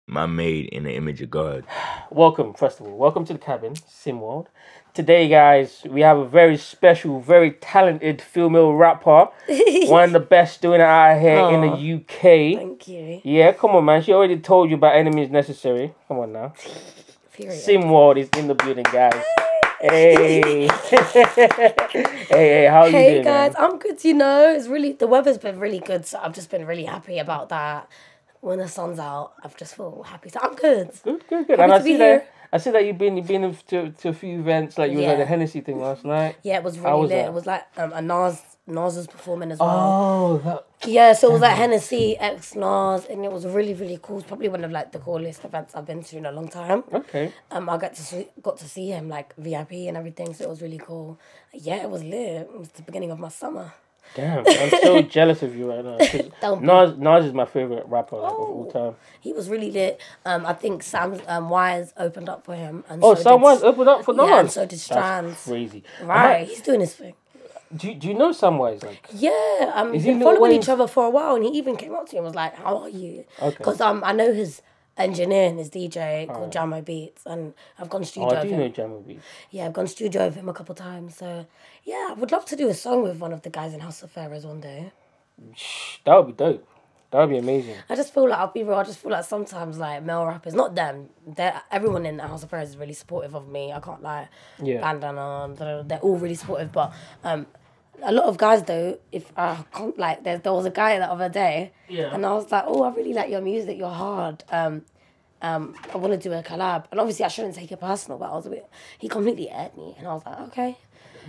man made in the image of God. Welcome, first of all. Welcome to the cabin, Simworld. Today, guys, we have a very special, very talented female rapper. One of the best doing it out here in the UK. Thank you. Yeah, come on, man. She already told you about Enemies Necessary. Come on now. Simworld is in the building, guys. Hey. hey, how are you doing? Hey, guys. Man? I'm good, you know. The weather's been really good, so I've just been really happy about that. When the sun's out, I've just feel happy. So I'm good. Good. And I see that you've been to a few events. Like you was at the Hennessy thing last night. Yeah, it was really lit. That? It was like a Nas was performing as well. Oh, yeah. So it was like Hennessy x Nas, and it was really really cool. It's probably one of like the coolest events I've been to in a long time. Okay. I got to see him like VIP and everything, so it was really cool. Yeah, it was lit. It was the beginning of my summer. Damn, I'm so jealous of you right now. Nas is my favorite rapper of all time. He was really lit. I think Sam's Wires opened up for him. And Sam Wires opened up for Nas? Yeah, and so did Strands. That's crazy. Right, he's doing his thing. Do you know Sam Wires? Like? Yeah, we've been following each other for a while, and he even came up to me and was like, "How are you?" Okay. Because I know his engineer and his DJ called Jamo Beats, and I've gone studio with him. I do know Jamo Beats. Yeah, I've gone studio with him a couple times, so yeah, I would love to do a song with one of the guys in House of Pharaohs one day. That would be dope. That would be amazing. I just feel like, I'll be real, I just feel like sometimes like male rappers, not them, everyone in the House of Pharaohs is really supportive of me, I can't lie. Yeah. Bandana, they're all really supportive, but a lot of guys though, if I can't, like, there was a guy the other day, and I was like, oh, I really like your music, you're hard. I want to do a collab, and obviously I shouldn't take it personal, but he completely aired me, and I was like, okay.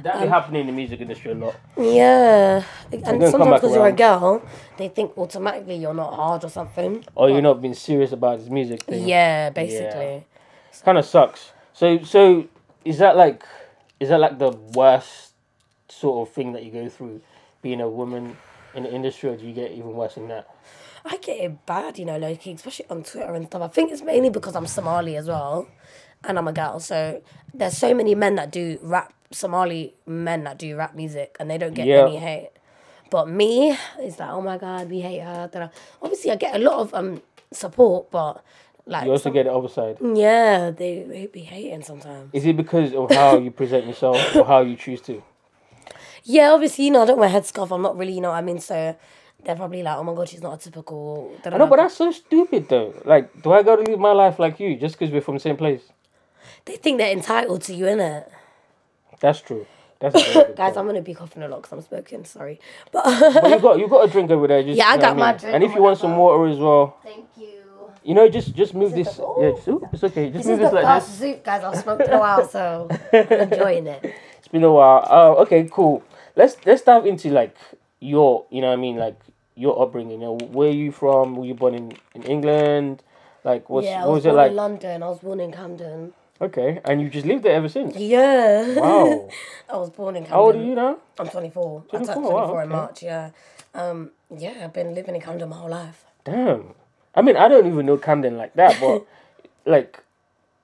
That be happening in the music industry a lot. Yeah, and sometimes because you're a girl, they think automatically you're not hard or something. Or you're not being serious about this music thing. Yeah, basically. Yeah. Kind of sucks. So is that like the worst sort of thing that you go through, being a woman in the industry, or do you get even worse than that? I get it bad, you know, low-key, especially on Twitter and stuff. I think it's mainly because I'm Somali as well, and I'm a girl. So there's so many men that do rap, Somali men that do rap music, and they don't get any hate. Be me, it's like, oh my God, we hate her. Da-da. Obviously, I get a lot of support, but like you also get the other side. Yeah, they be hating sometimes. Is it because of how you present yourself or how you choose to? Yeah, obviously, you know, I don't wear headscarf. I'm not really, you know what I mean? So they're probably like, oh my God, she's not a typical... I know, but that's so stupid though. Like, do I got to live my life like you just because we're from the same place? They think they're entitled to you, innit? That's true. That's a very good Guys, point. I'm going to be coughing a lot because I'm smoking, sorry. But you got a drink over there. Just, yeah, I got my drink. And if you want some water as well... Thank you. You know, just move this. Yeah, it's okay. Just move this like this. Soup, guys. I've smoked in a while, so I'm enjoying it. It's been a while. Oh, okay, cool. Let's dive into like your, you know what I mean, like your upbringing. You know, where are you from? Were you born in England? Like, what was it like? I was born in London. I was born in Camden. Okay, and you just lived there ever since? Yeah. Wow. I was born in Camden. How old are you now? I'm 24. 24? I turned 24 in March, yeah. Yeah, I've been living in Camden my whole life. Damn. I mean, I don't even know Camden like that, but like,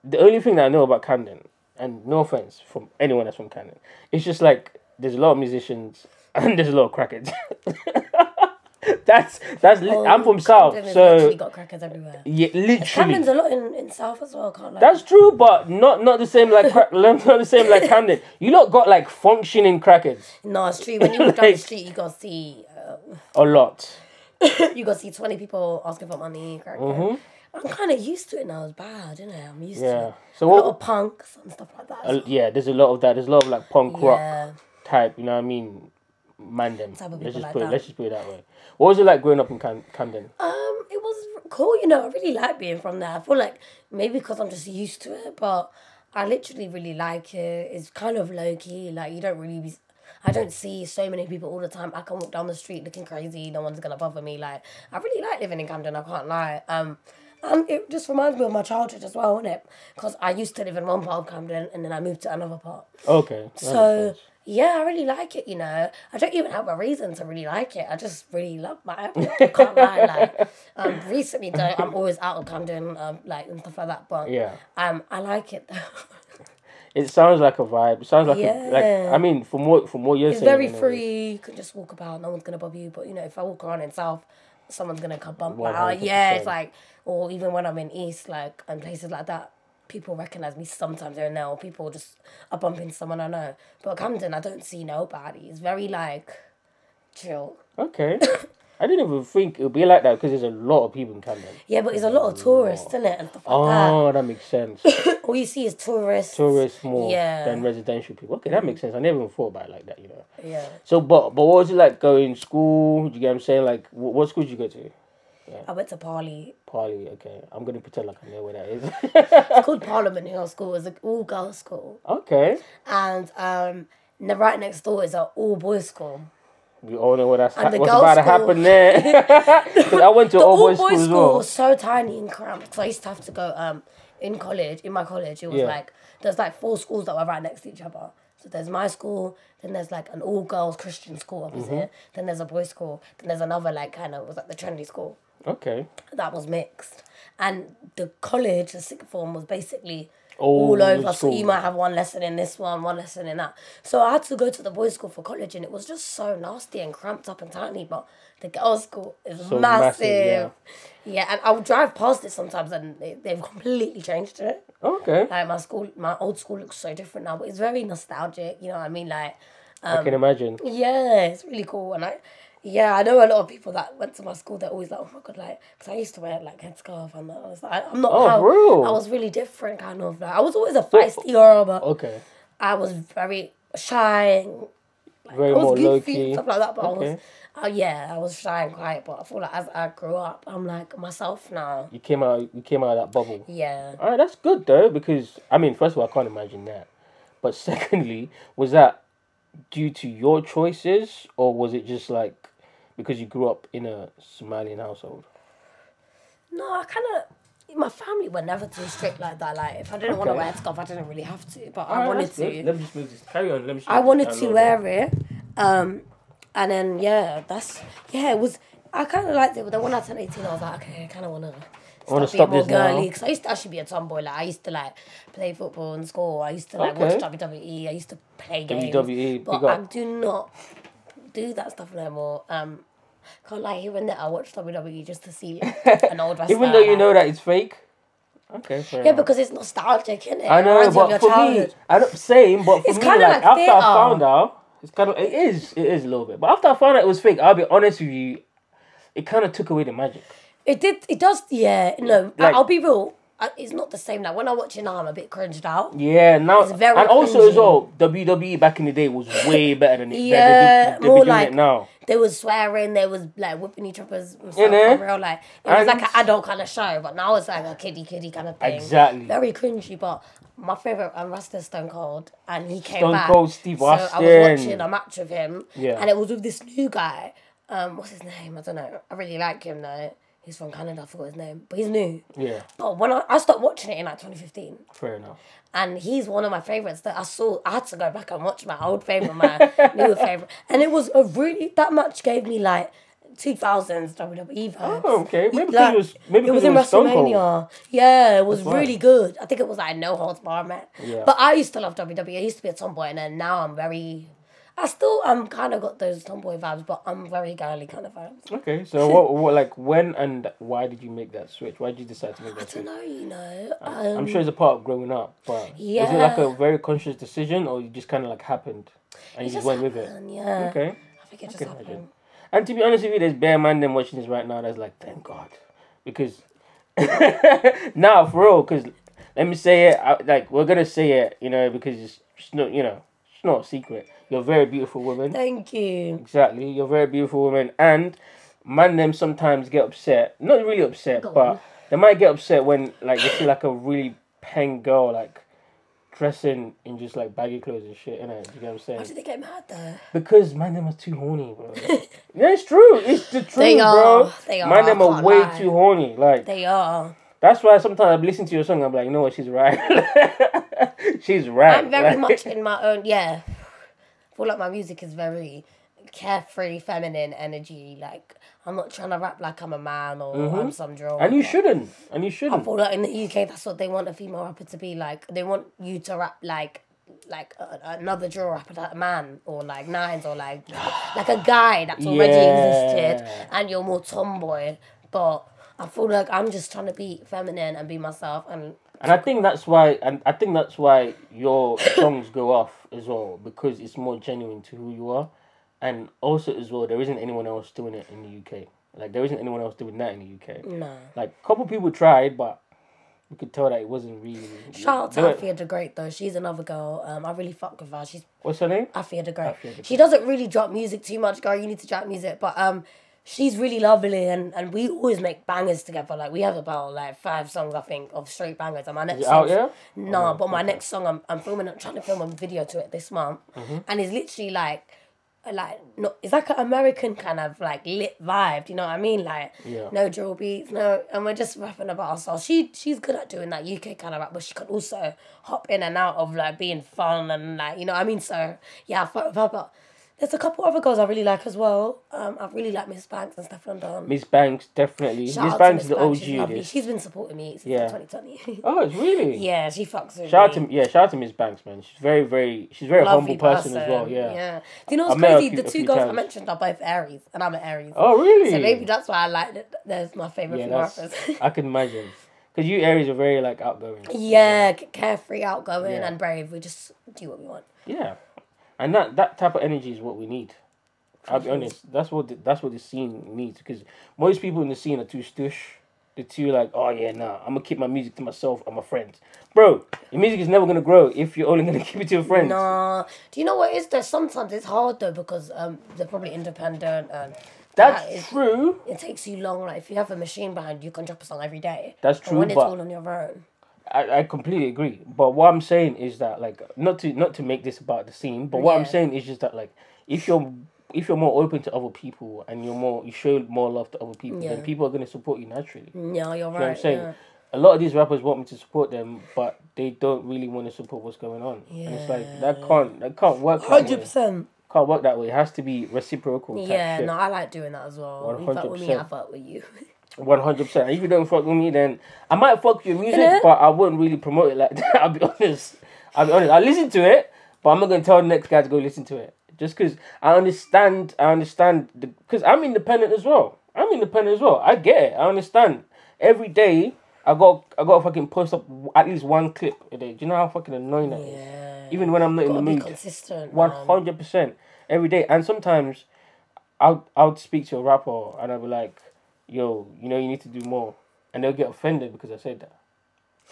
the only thing that I know about Camden, and no offense from anyone that's from Camden, it's just like, there's a lot of musicians and there's a lot of crackheads. I'm from South, Camden so literally got crackers everywhere. Yeah, literally. Camden's a lot in South as well. Can't lie. That's true, but not the same like not the same like Camden. You lot got like functioning crackers. No, it's true. When you walk down the street, you gotta see a lot. You gotta see 20 people asking for money. I'm kind of used to it now. It's bad, isn't it? I'm used to it. So a lot of punks and stuff like that. Yeah, there's a lot of that. There's a lot of like punk rock type. You know what I mean? Let's just put it that way. What was it like growing up in Camden? It was cool, you know. I really like being from there. I feel like maybe because I'm just used to it, but I literally really like it. It's kind of low key. Like I don't see so many people all the time. I can walk down the street looking crazy. No one's gonna bother me. Like, I really like living in Camden. I can't lie. And it just reminds me of my childhood as well, innit? Because I used to live in one part of Camden and then I moved to another part. Okay. So yeah, I really like it, you know. I don't even have a reason to really like it. I just really love my area. I can't lie. Like, recently though, I'm always out of Camden, like and stuff like that. But I like it though. It sounds like a vibe. It sounds like I mean, from what you're saying, it's very free. You can just walk about. No one's gonna bother you. But you know, if I walk around in South, someone's gonna come bump. 100%. Yeah, it's like, or even when I'm in East, like, and places like that, people recognize me sometimes here and there, or people just are bumping someone I know. But Camden, I don't see nobody. It's very like chill. Okay. I didn't even think it would be like that because there's a lot of people in Camden. Yeah, but there's a lot of tourists, isn't it, and stuff like that. Oh, that makes sense. All you see is tourists. Tourists more Yeah. than residential people. Okay, that makes sense. I never even thought about it like that, you know. Yeah. So, but what was it like going to school? Do you get what I'm saying? Like, what school did you go to? I went to Parley. Parley, okay. I'm going to pretend like I know where that is. It's called Parliament Hill School. It's an all-girls school. Okay. And right next door is an all-boys school. We all know what's And the about girls' to happen there. Because I went to The all boys all-boys school as school well. was so tiny and cramped. So I used to have to go in my college, it was Yeah. like, there's like 4 schools that were right next to each other. So there's my school, then there's like an all-girls Christian school opposite, Mm-hmm. then there's a boys' school, then there's another like kind of, was like the trendy school. Okay. That was mixed. And the college, the sixth form, was basically All all over. So schools. you might have one lesson in this one lesson in that. So I had to go to the boys' school for college, and it was just so nasty and cramped up and tiny. But the girls' school is So massive. massive, Yeah, and I would drive past it sometimes, and they've completely changed it. Okay. Like my old school looks so different now, but it's very nostalgic. You know what I mean? Like, I can imagine. yeah, it's really cool. And I know a lot of people that went to my school. They're always like, "Oh my god!" Like, because I used to wear like headscarf, and I was like, "I'm not." Oh, for real? I was really different, kind of. Like, I was always a feisty girl, but Okay. I was very shy. And, Very I was more goofy low and key. stuff like that. But Okay. I was shy and quiet. But I feel like as I grew up, I'm like myself now. You came out of that bubble. Yeah. All right, that's good though, because I mean, first of all, I can't imagine that. But secondly, was that due to your choices, or was it just like because you grew up in a Somalian household? No, I kind of. My family were never too strict like that. Like, if I didn't want to Okay. wear headscarf, I didn't really have to. But I Alright, wanted that's good. to. Let me just move this. Carry on. Let me. I wanted to wear it. And then, it was. I kind of liked it, but then when I turned 18, I was like, okay, I kind of want to. I want to being stop more this now. girly, because I used to actually be a tomboy. Like, I used to like play football in school. I used to like Okay. watch WWE. I used to play games. WWE, but big I up. do not do that stuff no more. Can't lie, here and there I watch WWE just to see an old wrestler. Even though you like- know that it's fake. Okay, fair Yeah, enough. because it's nostalgic, isn't it? I know, Reminds you of but your for me, childhood. I don't same. But for It's me, kinda like after I theatre. found out, it is a little bit. But after I found out it was fake, I'll be honest with you, it kind of took away the magic. It does, yeah. No, Like- I'll be real. It's not the same. Like, when I watch it now, I'm a bit cringed out. Yeah, now It's very and also as cringy. well, WWE back in the day was way better than Yeah, they're more doing like it now. They was swearing, they was like whipping each other's stuff know? for real. Like, it was And- like an adult kind of show, but now it's like a kiddie kind of thing. Exactly. Very cringy, but my favourite wrestler is Stone Cold, and he came Stone back. Cold Steve So I Austin. was watching a match with him, Yeah. and it was with this new guy. What's his name? I don't know. I really like him though. He's from Canada, I forgot his name, but he's new. Yeah, But when I stopped watching it in like 2015, fair enough. and he's one of my favourites that I had to go back and watch my old favourite, my new favourite. And it was that match gave me like 2000s WWE vibes. Oh, okay. Maybe because Like, it was maybe it was because in it was Stone Cold. WrestleMania. Yeah, it was why. really good. I think it was like no holds bar match. Yeah. But I used to love WWE. I used to be a tomboy, and then now I'm kind of got those tomboy vibes, but I'm very girly kind of vibes. Okay, so what like when and why did you make that switch? Why did you decide to make I that don't switch? know, you know. I'm sure it's a part of growing up, but is it Yeah. like a very conscious decision, or you just kind of like happened and you just went with it? happened, yeah. Okay. I think it just can happened. imagine. And to be honest with you, there's bare man them watching this right now that's like, thank God. Because, now for real, because let me say it, like, we're going to say it, you know, because it's not, you know, it's not a secret. You're a very beautiful woman. Thank you. Exactly. You're a very beautiful woman. And man them sometimes get upset. Not really upset, Go but on. they might get upset when, like, they see, like, a really peng girl, like, dressing in just, like, baggy clothes and shit, innit? You get what I'm saying? Why did they get mad though? Because man them are too horny, bro. Yeah, it's true. It's the truth, They are. bro. They are. Man them I are can't way lie. too horny. Like, They are. that's why sometimes I listen to your song, I'm like, you know what, she's right. She's right. I'm very Like, much in my own, yeah. I feel like my music is very carefree, feminine energy. Like, I'm not trying to rap like I'm a man or I'm some drill. And you rapper. shouldn't. And you I shouldn't. feel like in the UK, that's what they want a female rapper to be like. They want you to rap like another drill rapper, like a man, or like Nines, or like a guy that's already existed, and you're more tomboy. But I feel like I'm just trying to be feminine and be myself, and I think that's why your songs go off as well, because it's more genuine to who you are, and also as well there isn't anyone else doing it in the UK. Like there isn't anyone else doing that in the UK. No. Like a couple people tried, but we could tell that it wasn't really. Shout out to Afia the Great though. She's another girl. I really fuck with her. What's her name? Afia the Great. She doesn't really drop music too much, girl. You need to drop music, but she's really lovely, and we always make bangers together. Like we have about like 5 songs, I think, of straight bangers. And my next out yet? No, but my next song, I'm trying to film a video to it this month, and it's literally like no, it's like an American kind of like lit vibe. Do you know what I mean? Like no drill beats, no, and we're just rapping about ourselves. She's good at doing that UK kind of rap, but she can also hop in and out of like being fun and like, you know what I mean. So yeah, I fuck with her, but there's a couple other girls I really like as well. I really like Miss Banks and Stefan Don. Miss Banks, definitely. Shout Miss out to Banks Miss is the Banks, OG she's of lovely. this. She's been supporting me since 2020. Oh, it's really? Yeah, she fucks with shout me. out to Miss Banks, man. She's very Lovely humble person as well. Yeah. Do you know what's I met her crazy? a The few two girls I times. mentioned are both Aries, and I'm an Aries. Oh, really? So maybe that's why I like it. There's my favourite female rappers. I can imagine. Because you Aries are very like outgoing. Yeah, carefree, outgoing, and brave. We just do what we want. Yeah, and that type of energy is what we need. I'll be honest. That's what the scene needs, because most people in the scene are too stush. They're too like, oh yeah, nah, I'm gonna keep my music to myself and my friends. Bro, your music is never gonna grow if you're only gonna keep it to your friends. Nah. Do you know what it is though? Sometimes it's hard though, because they're probably independent and That's true. It takes you long. Like if you have a machine behind you, can drop a song every day. That's But true, when it's but all on your own. I completely agree. But what I'm saying is that, like, not to make this about the scene, but what I'm saying is just that, like, if you're more open to other people and you show more love to other people, then people are gonna support you naturally. Yeah, you're right. You know what I'm saying? Yeah. A lot of these rappers want me to support them, but they don't really want to support what's going on. Yeah. And it's like that can't work. 100%. Can't work that way. It has to be reciprocal. Yeah, shit. no, I like doing that as well. You fuck with me, I fuck with you. 100%. If you don't fuck with me, then I might fuck with your music, but I wouldn't really promote it like that. I'll be honest. I listen to it, but I'm not gonna tell the next guy to go listen to it. Just because I understand because I'm independent as well. I get it. I understand. Every day I got to fucking post up at least one clip a day. Do you know how fucking annoying that is? Even when I'm not in the mood. Consistent. 100% every day. And sometimes I'll speak to a rapper and I'll be like, yo, you know, you need to do more. And they'll get offended because I said that.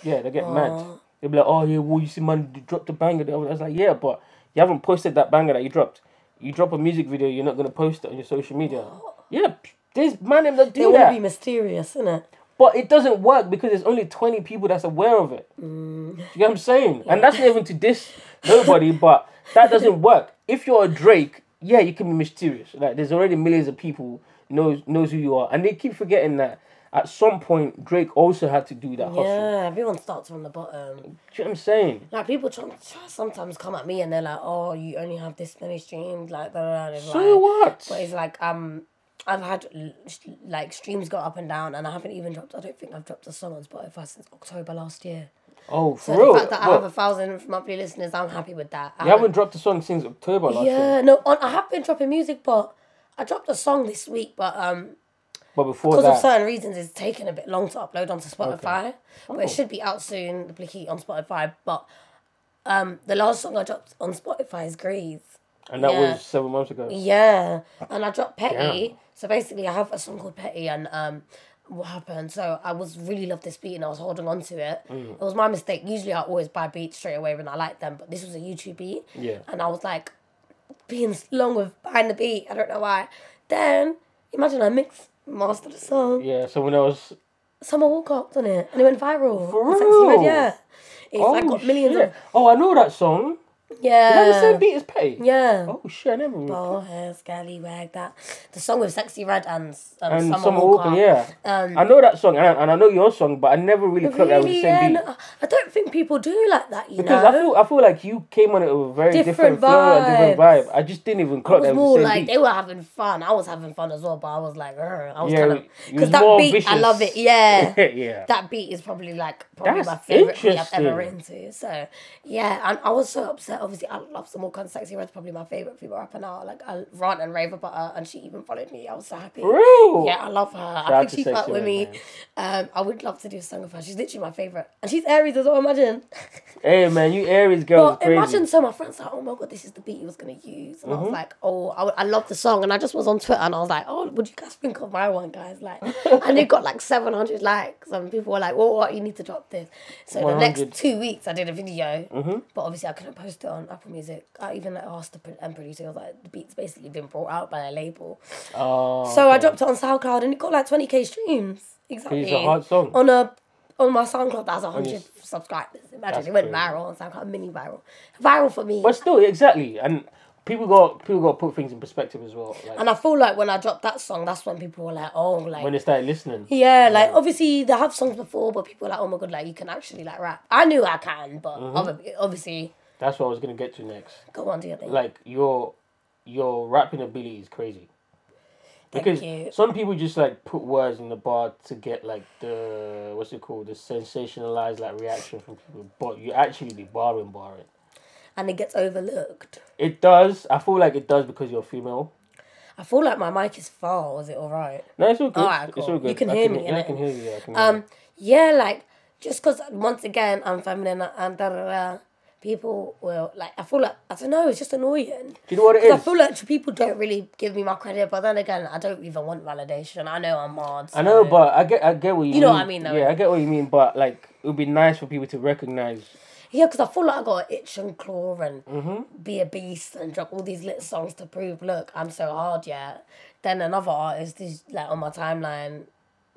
Yeah, they'll get mad. They'll be like, oh yeah, well, you see, man, you dropped a banger. I was like, yeah, but you haven't posted that banger that you dropped. You drop a music video, you're not going to post it on your social media. Yeah, there's man that do that. They want to be mysterious, innit? But it doesn't work because there's only 20 people that's aware of it. Do you get what I'm saying? Yeah. And that's not even to diss nobody, but that doesn't work. If you're a Drake, yeah, you can be mysterious. Like, there's already millions of people knows who you are. And they keep forgetting that at some point, Drake also had to do that hustle. Yeah, everyone starts from the bottom. Do you know what I'm saying? Like, people try sometimes come at me and they're like, oh, you only have this many streams, like, blah, blah, blah. So what? But it's like, I've had, like, streams go up and down, and I don't think I've dropped a song on Spotify since October last year. Oh, for so real? The fact that I have 1,000 monthly listeners, I'm happy with that. You haven't dropped a song since October last year? Yeah, no, I have been dropping music, but I dropped a song this week, but before because that, of certain reasons, it's taken a bit long to upload onto Spotify. Okay. But it should be out soon, the Blicky on Spotify. But the last song I dropped on Spotify is Grease. And that was 7 months ago? Yeah. And I dropped Petty. Damn. So basically, I have a song called Petty, and what happened? So I really loved this beat, and I was holding on to it. It was my mistake. Usually, I always buy beats straight away when I like them, but this was a YouTube beat. Yeah. And I was like, being long with buying the beat. I don't know why. Then, imagine I mastered the song. Yeah, someone else. Someone woke up on it and it went viral. For It's real? Sexy Red, yeah. It's like got millions of. Oh, I know that song. Yeah. Is that the same beat as Petty? Yeah. Oh shit, I never. Bald hair, scallywag, that. The song with Sexy Red and Summer Walker, yeah. I know that song and I know your song, but I never really clocked that with the same beat. No, I don't think people do like that, you because know. I feel like you came on it with a very different flow and different vibe. I just didn't even clock that with the more same like beat. they were having fun. I was having fun as well, but I was like, I was Yeah, kind of it because was that more beat, vicious. I love it. Yeah, Yeah. That beat is probably That's my favorite beat I've interesting. ever into. So yeah, and I was so upset obviously I love some more Sexy Red's probably my favourite female rapper now. Like I rant and rave about her, and she even followed me. I was so happy. Real? Yeah, I love her. I think she fucked with me. I would love to do a song with her. She's literally my favourite, and she's Aries as well. Imagine. Hey man, you Aries girls crazy. Imagine so my friends like, oh my god, this is the beat he was gonna use, and I was like, oh, I love the song, and I just was on Twitter and I was like, oh, what do you guys think of my one, guys? Like, and it got like 700 likes, and people were like, well, what, you need to drop this. So 100. the next 2 weeks I did a video, but obviously I couldn't post it on Apple Music. I even like asked the producer, I was like, the beat's basically been brought out by a label. Oh, so I dropped it on SoundCloud and it got like 20k streams. Exactly. It's a hard song. On my SoundCloud, that has 100 subscribers. Imagine, it went viral on SoundCloud, mini viral. Viral for me. But still, exactly. And people got to put things in perspective as well. Like, and I feel like when I dropped that song, that's when people were like, oh, like... when they started listening. Yeah, like, obviously, they have songs before, but people were like, oh my god, like, you can actually, like, rap. I knew I can, but obviously... That's what I was going to get to next. Go on, do your thing. Like, your rapping ability is crazy. Because some people just like put words in the bar to get like the the sensationalized like reaction from people, but you actually be barring. And it gets overlooked. It does. I feel like it does because you're female. I feel like my mic is far. Is it all right? No, it's all good. Alright, cool. It's all good. You can hear me. Yeah, I can hear you. Yeah, I can hear you. Yeah, like just because once again I'm feminine and people will like. I feel like I don't know. It's just annoying. Do you know what it is? I feel like people don't really give me my credit, but then again, I don't even want validation. I know I'm hard. So. I know, but I get what you mean. You know what I mean, though. Yeah, I get what you mean, but like it would be nice for people to recognize. Yeah, because I feel like I got to itch and claw and be a beast and drop all these little songs to prove, look, I'm so hard, yeah. Then another artist is like on my timeline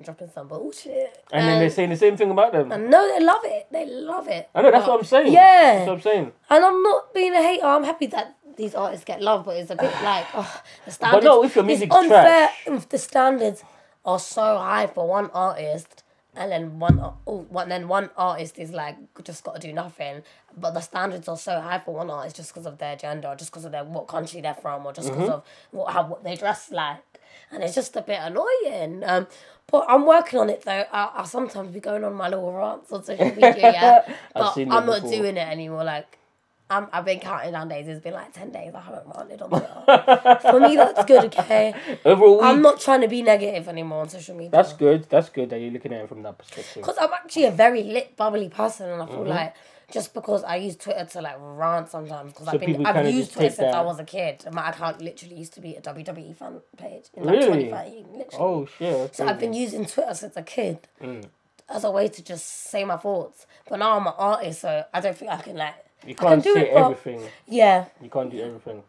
dropping some bullshit. And then they're saying the same thing about them. And no, they love it. They love it. I know, that's what I'm saying. Yeah. That's what I'm saying. And I'm not being a hater. I'm happy that these artists get love, but it's a bit like, the standards... But no, if your music's it's unfair trash. if the standards are so high for one artist and then one artist is like, just got to do nothing. But the standards are so high for one artist just because of their gender, or just because of what country they're from, or just because of what they dress like. And it's just a bit annoying. But I'm working on it though. I sometimes be going on my little rants on social media, yeah. But I'm not doing it anymore. Like, I've been counting down days. It's been like 10 days I haven't ranted on Twitter. For me, that's good, okay? Over a week. I'm not trying to be negative anymore on social media. That's good. That's good that you're looking at it from that perspective. Because I'm actually a very lit, bubbly person, and I feel like just because I use Twitter to like rant sometimes, because I've used Twitter since I was a kid. My account literally used to be a WWE fan page in like 2013, literally. Oh shit. So I've been using Twitter since a kid as a way to just say my thoughts. But now I'm an artist, so I don't think I can like... You can't say everything. Yeah. You can't do everything.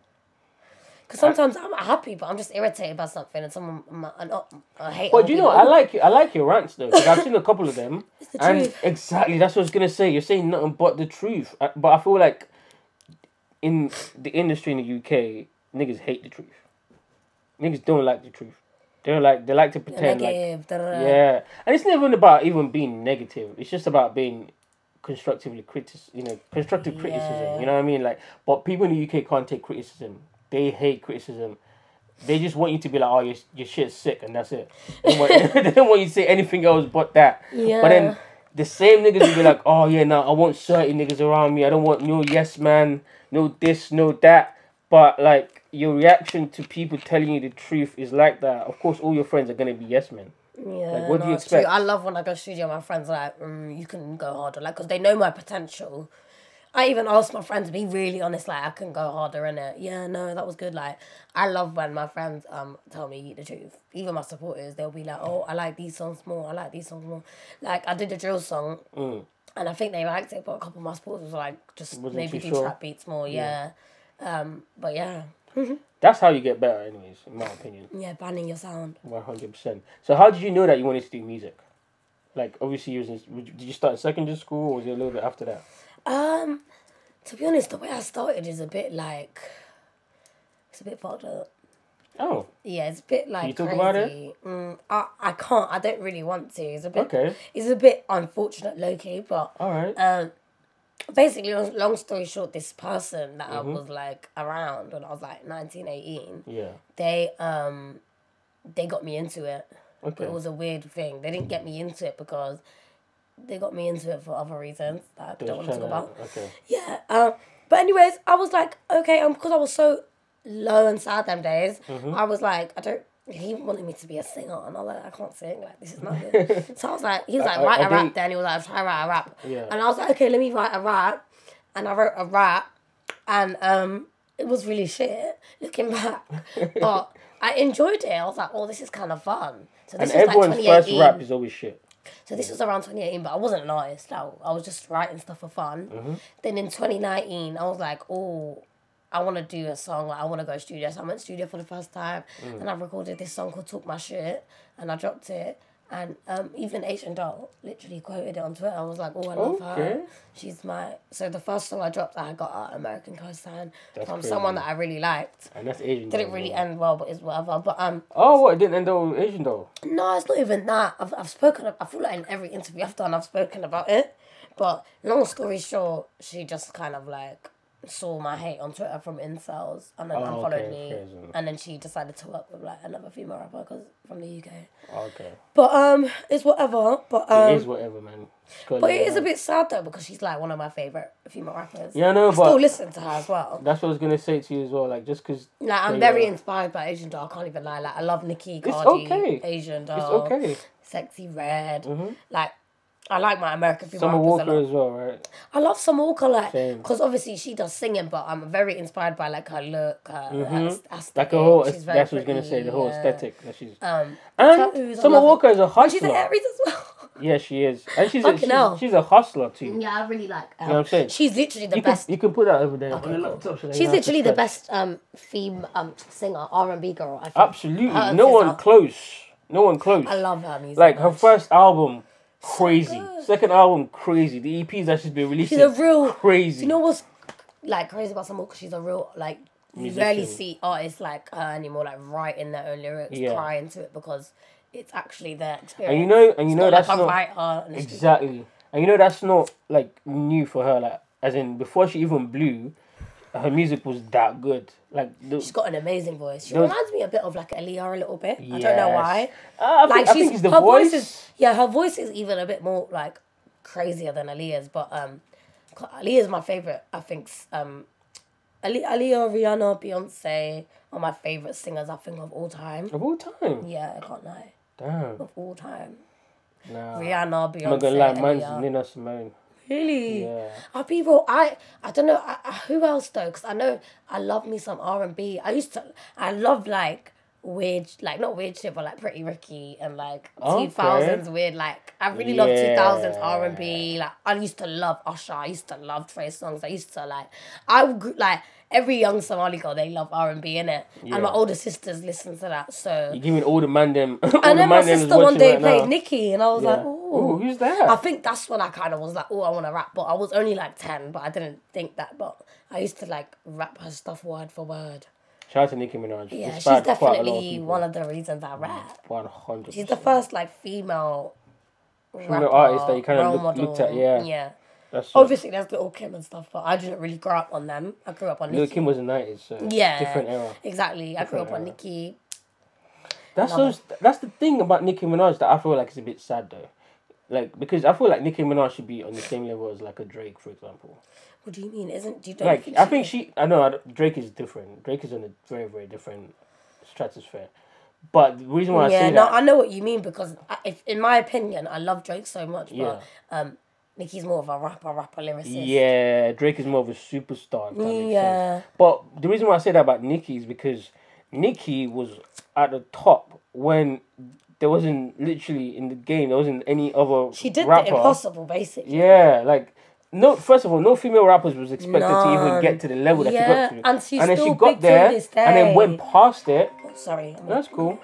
Because sometimes I'm happy, but I'm just irritated by something, and someone I hate. But you know, I like your rants though. Because I've seen a couple of them, It's the truth. Exactly that's what I was gonna say. You're saying nothing but the truth. But I feel like in the industry in the UK, niggas hate the truth. Niggas don't like the truth. They like to pretend negative, yeah, and it's never about even being negative. It's just about being constructive criticism. You know what I mean? Like, but people in the UK can't take criticism. They hate criticism. They just want you to be like, oh, your shit's sick, and that's it. They don't want you to say anything else but that. Yeah. But then the same niggas will be like, oh yeah, no, I want certain niggas around me. I don't want no yes man, no this, no that. But like your reaction to people telling you the truth is like that. Of course, all your friends are gonna be yes men. Yeah, like, what do you expect? True. I love when I go to studio, my friends are like, you can go harder, like, because they know my potential. I even asked my friends to be really honest, like, I can go harder in it. Yeah, no, that was good. Like, I love when my friends tell me the truth. Even my supporters, they'll be like, oh, I like these songs more. I like these songs more. Like, I did a drill song, and I think they liked it, but a couple of my supporters were like, just maybe do trap beats more. Yeah. But yeah. That's how you get better, anyways, in my opinion. Yeah, banning your sound. 100%. So how did you know that you wanted to do music? Like, obviously, did you start in secondary school, or was it a little bit after that? To be honest, the way I started is a bit like... It's a bit fucked up. Oh. Yeah, it's a bit like Can you talk crazy. about it? I can't. I don't really want to. It's a bit... Okay. It's a bit unfortunate, low-key, but... Alright. Basically, long story short, this person that I was like around when I was like 19, 18, yeah, they got me into it. Okay. But it was a weird thing. They didn't get me into it because they got me into it for other reasons that I don't want to talk about. Okay. Yeah. But anyways, I was like, okay, because I was so low and sad them days, I was like, he wanted me to be a singer, and I was like, I can't sing, like, this is not good. So I was like, he was like, write a rap then. He was like, try write a rap. Yeah. And I was like, okay, let me write a rap. And I wrote a rap, and it was really shit, looking back. But I enjoyed it. I was like, oh, this is kind of fun. So this And was everyone's like first 2018. rap is always shit. So this was around 2018, but I wasn't an artist. I was just writing stuff for fun. Then in 2019, I was like, oh, I want to do a song. Like, I want to go studio. So I went studio for the first time, and I recorded this song called "Talk My Shit," and I dropped it. And even Asian Doll literally quoted it on Twitter. I was like, oh, I love her. She's so the first song I dropped, I got an American co-sign from someone that I really liked. And that's Asian. Didn't really end well, but it's whatever. But oh, what? It didn't end well with Asian Doll? no, it's not even that. I've spoken. I feel like in every interview I've done, I've spoken about it. But long story short, she just kind of like saw my hate on Twitter from incels and then unfollowed me. And then she decided to work with like another female rapper from the UK. Okay. But it's whatever. But it is whatever, man. But it is a bit sad though, because she's like one of my favourite female rappers. Yeah, no, I but still listen to her as well. That's what I was gonna say to you as well. Like, just because like, I'm very inspired by Asian Doll. I can't even lie. Like, I love Nicki, Cardi, Asian Doll. It's okay. Sexy Red. Like, I like my American female Summer rappers a Walker lot. as well, right? I love Summer Walker, like, Same. because obviously she does singing, but I'm very inspired by like her look, her aesthetic. Like a whole. She's very That's what I was gonna pretty, say. The whole yeah. aesthetic that she's. tattoos, And I Summer love Walker it. is a And hustler. she's an Aries as well. Yeah, she is, and Fucking she's a hustler too. Yeah, I really like her. You know what I'm saying? She's literally the You best. can put that over there on Okay, the cool. laptop. So She's literally the best singer, R&B girl, I think. Absolutely, Her no one sister. close. No one close. I love her music. Like her man. first album, crazy. good. Second album, crazy. The EPs that she's been releasing, She's a real crazy. You know what's like crazy about Summer? Because she's a real like. You Musician. rarely see artists like her anymore, like writing their own lyrics, Yeah. cry into it, because it's actually their experience. And you know, It's that's like a not writer and a exactly. And you know that's not like new for her. Like, as in before she even blew, her music was that good. Like She's got an amazing voice. She Those- reminds me a bit of like Aaliyah a little bit. I don't know why. I think it's the her voice. is her voice is even a bit more like crazier than Aaliyah's. But Aaliyah's my favorite. I think Aaliyah, Rihanna, Beyonce are my favorite singers. I think of all time. Of all time. Yeah, I can't lie. Damn. Of all time, Nah. Rihanna, Beyonce, I'm not gonna lie, mine's Aaliyah. Nina Simone. Really? Yeah. Are people? I don't know. Who else though? Because I know I love me some R&B. I love like weird, like not weird shit, but like Pretty Ricky and like 2000s weird. Like I really love 2000s R&B. Like I used to love Usher. I used to love Trey Songz. I used to like every young Somali girl. They love R&B innit? Yeah. And my older sisters listen to that. So You giving all the man them. all and the then my man them is sister one watching day right played now. Nicki, and I was like, Ooh, oh, who's that? I think that's when I kind of was like, oh, I want to rap. But I was only like 10, but I didn't think that. But I used to like rap her stuff word for word. Shout out to Nicki Minaj. Yeah, she's Inspired quite a lot of definitely people. one of the reasons I rap. 100%. She's the first like female rapper, artist that you kind role of model. looked at, yeah. Yeah. That's Obviously, there's Little Kim and stuff, but I didn't really grow up on them. I grew up on Lil Nicki. Kim was in the 90s, so Yeah. different era. Exactly. I grew up on era. Nicki. That's Love that's the thing about Nicki Minaj that I feel like is a bit sad though. Like, because I feel like Nicki Minaj should be on the same level as like a Drake, for example. What do you mean? Do you Like, think I think I know Drake is different. Drake is on a very, very different stratosphere. But the reason why I say that... I know what you mean, because if in my opinion, I love Drake so much, Yeah. but Nicki's more of a rapper lyricist. Yeah, Drake is more of a superstar. If that makes Yeah. sense. But the reason why I say that about Nicki is because Nicki was at the top when there wasn't literally in the game, there wasn't any other She did rapper. the impossible, basically. Yeah, like... No, first of all, no female rappers was expected to even None. get to the level that she got to. And she's then still she got big there till this and then day. went past it. Oh, sorry. That's cool.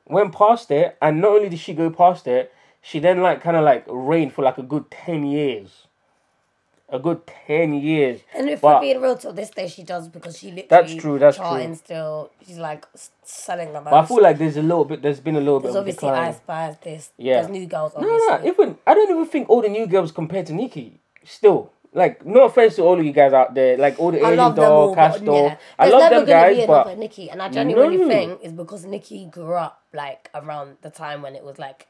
Went past it, and not only did she go past it, she then like kind of like reigned for like a good 10 years. A good 10 years. And if But we're being real, till this day she does, because she literally That's true, that's charting true. still. She's like selling the most. But I feel like there's been a little bit there's of obviously decline. Ice Spice, this. Yeah. There's new girls, No, obviously. even I don't even think all the new girls compared to Nicki. Still, like, no offense to all of you guys out there, like all the I Asian love them all, doll, Cash but doll. yeah. I There's love never them gonna guys, be but another Nicki, and I genuinely No. think it's because Nicki grew up like around the time when it was like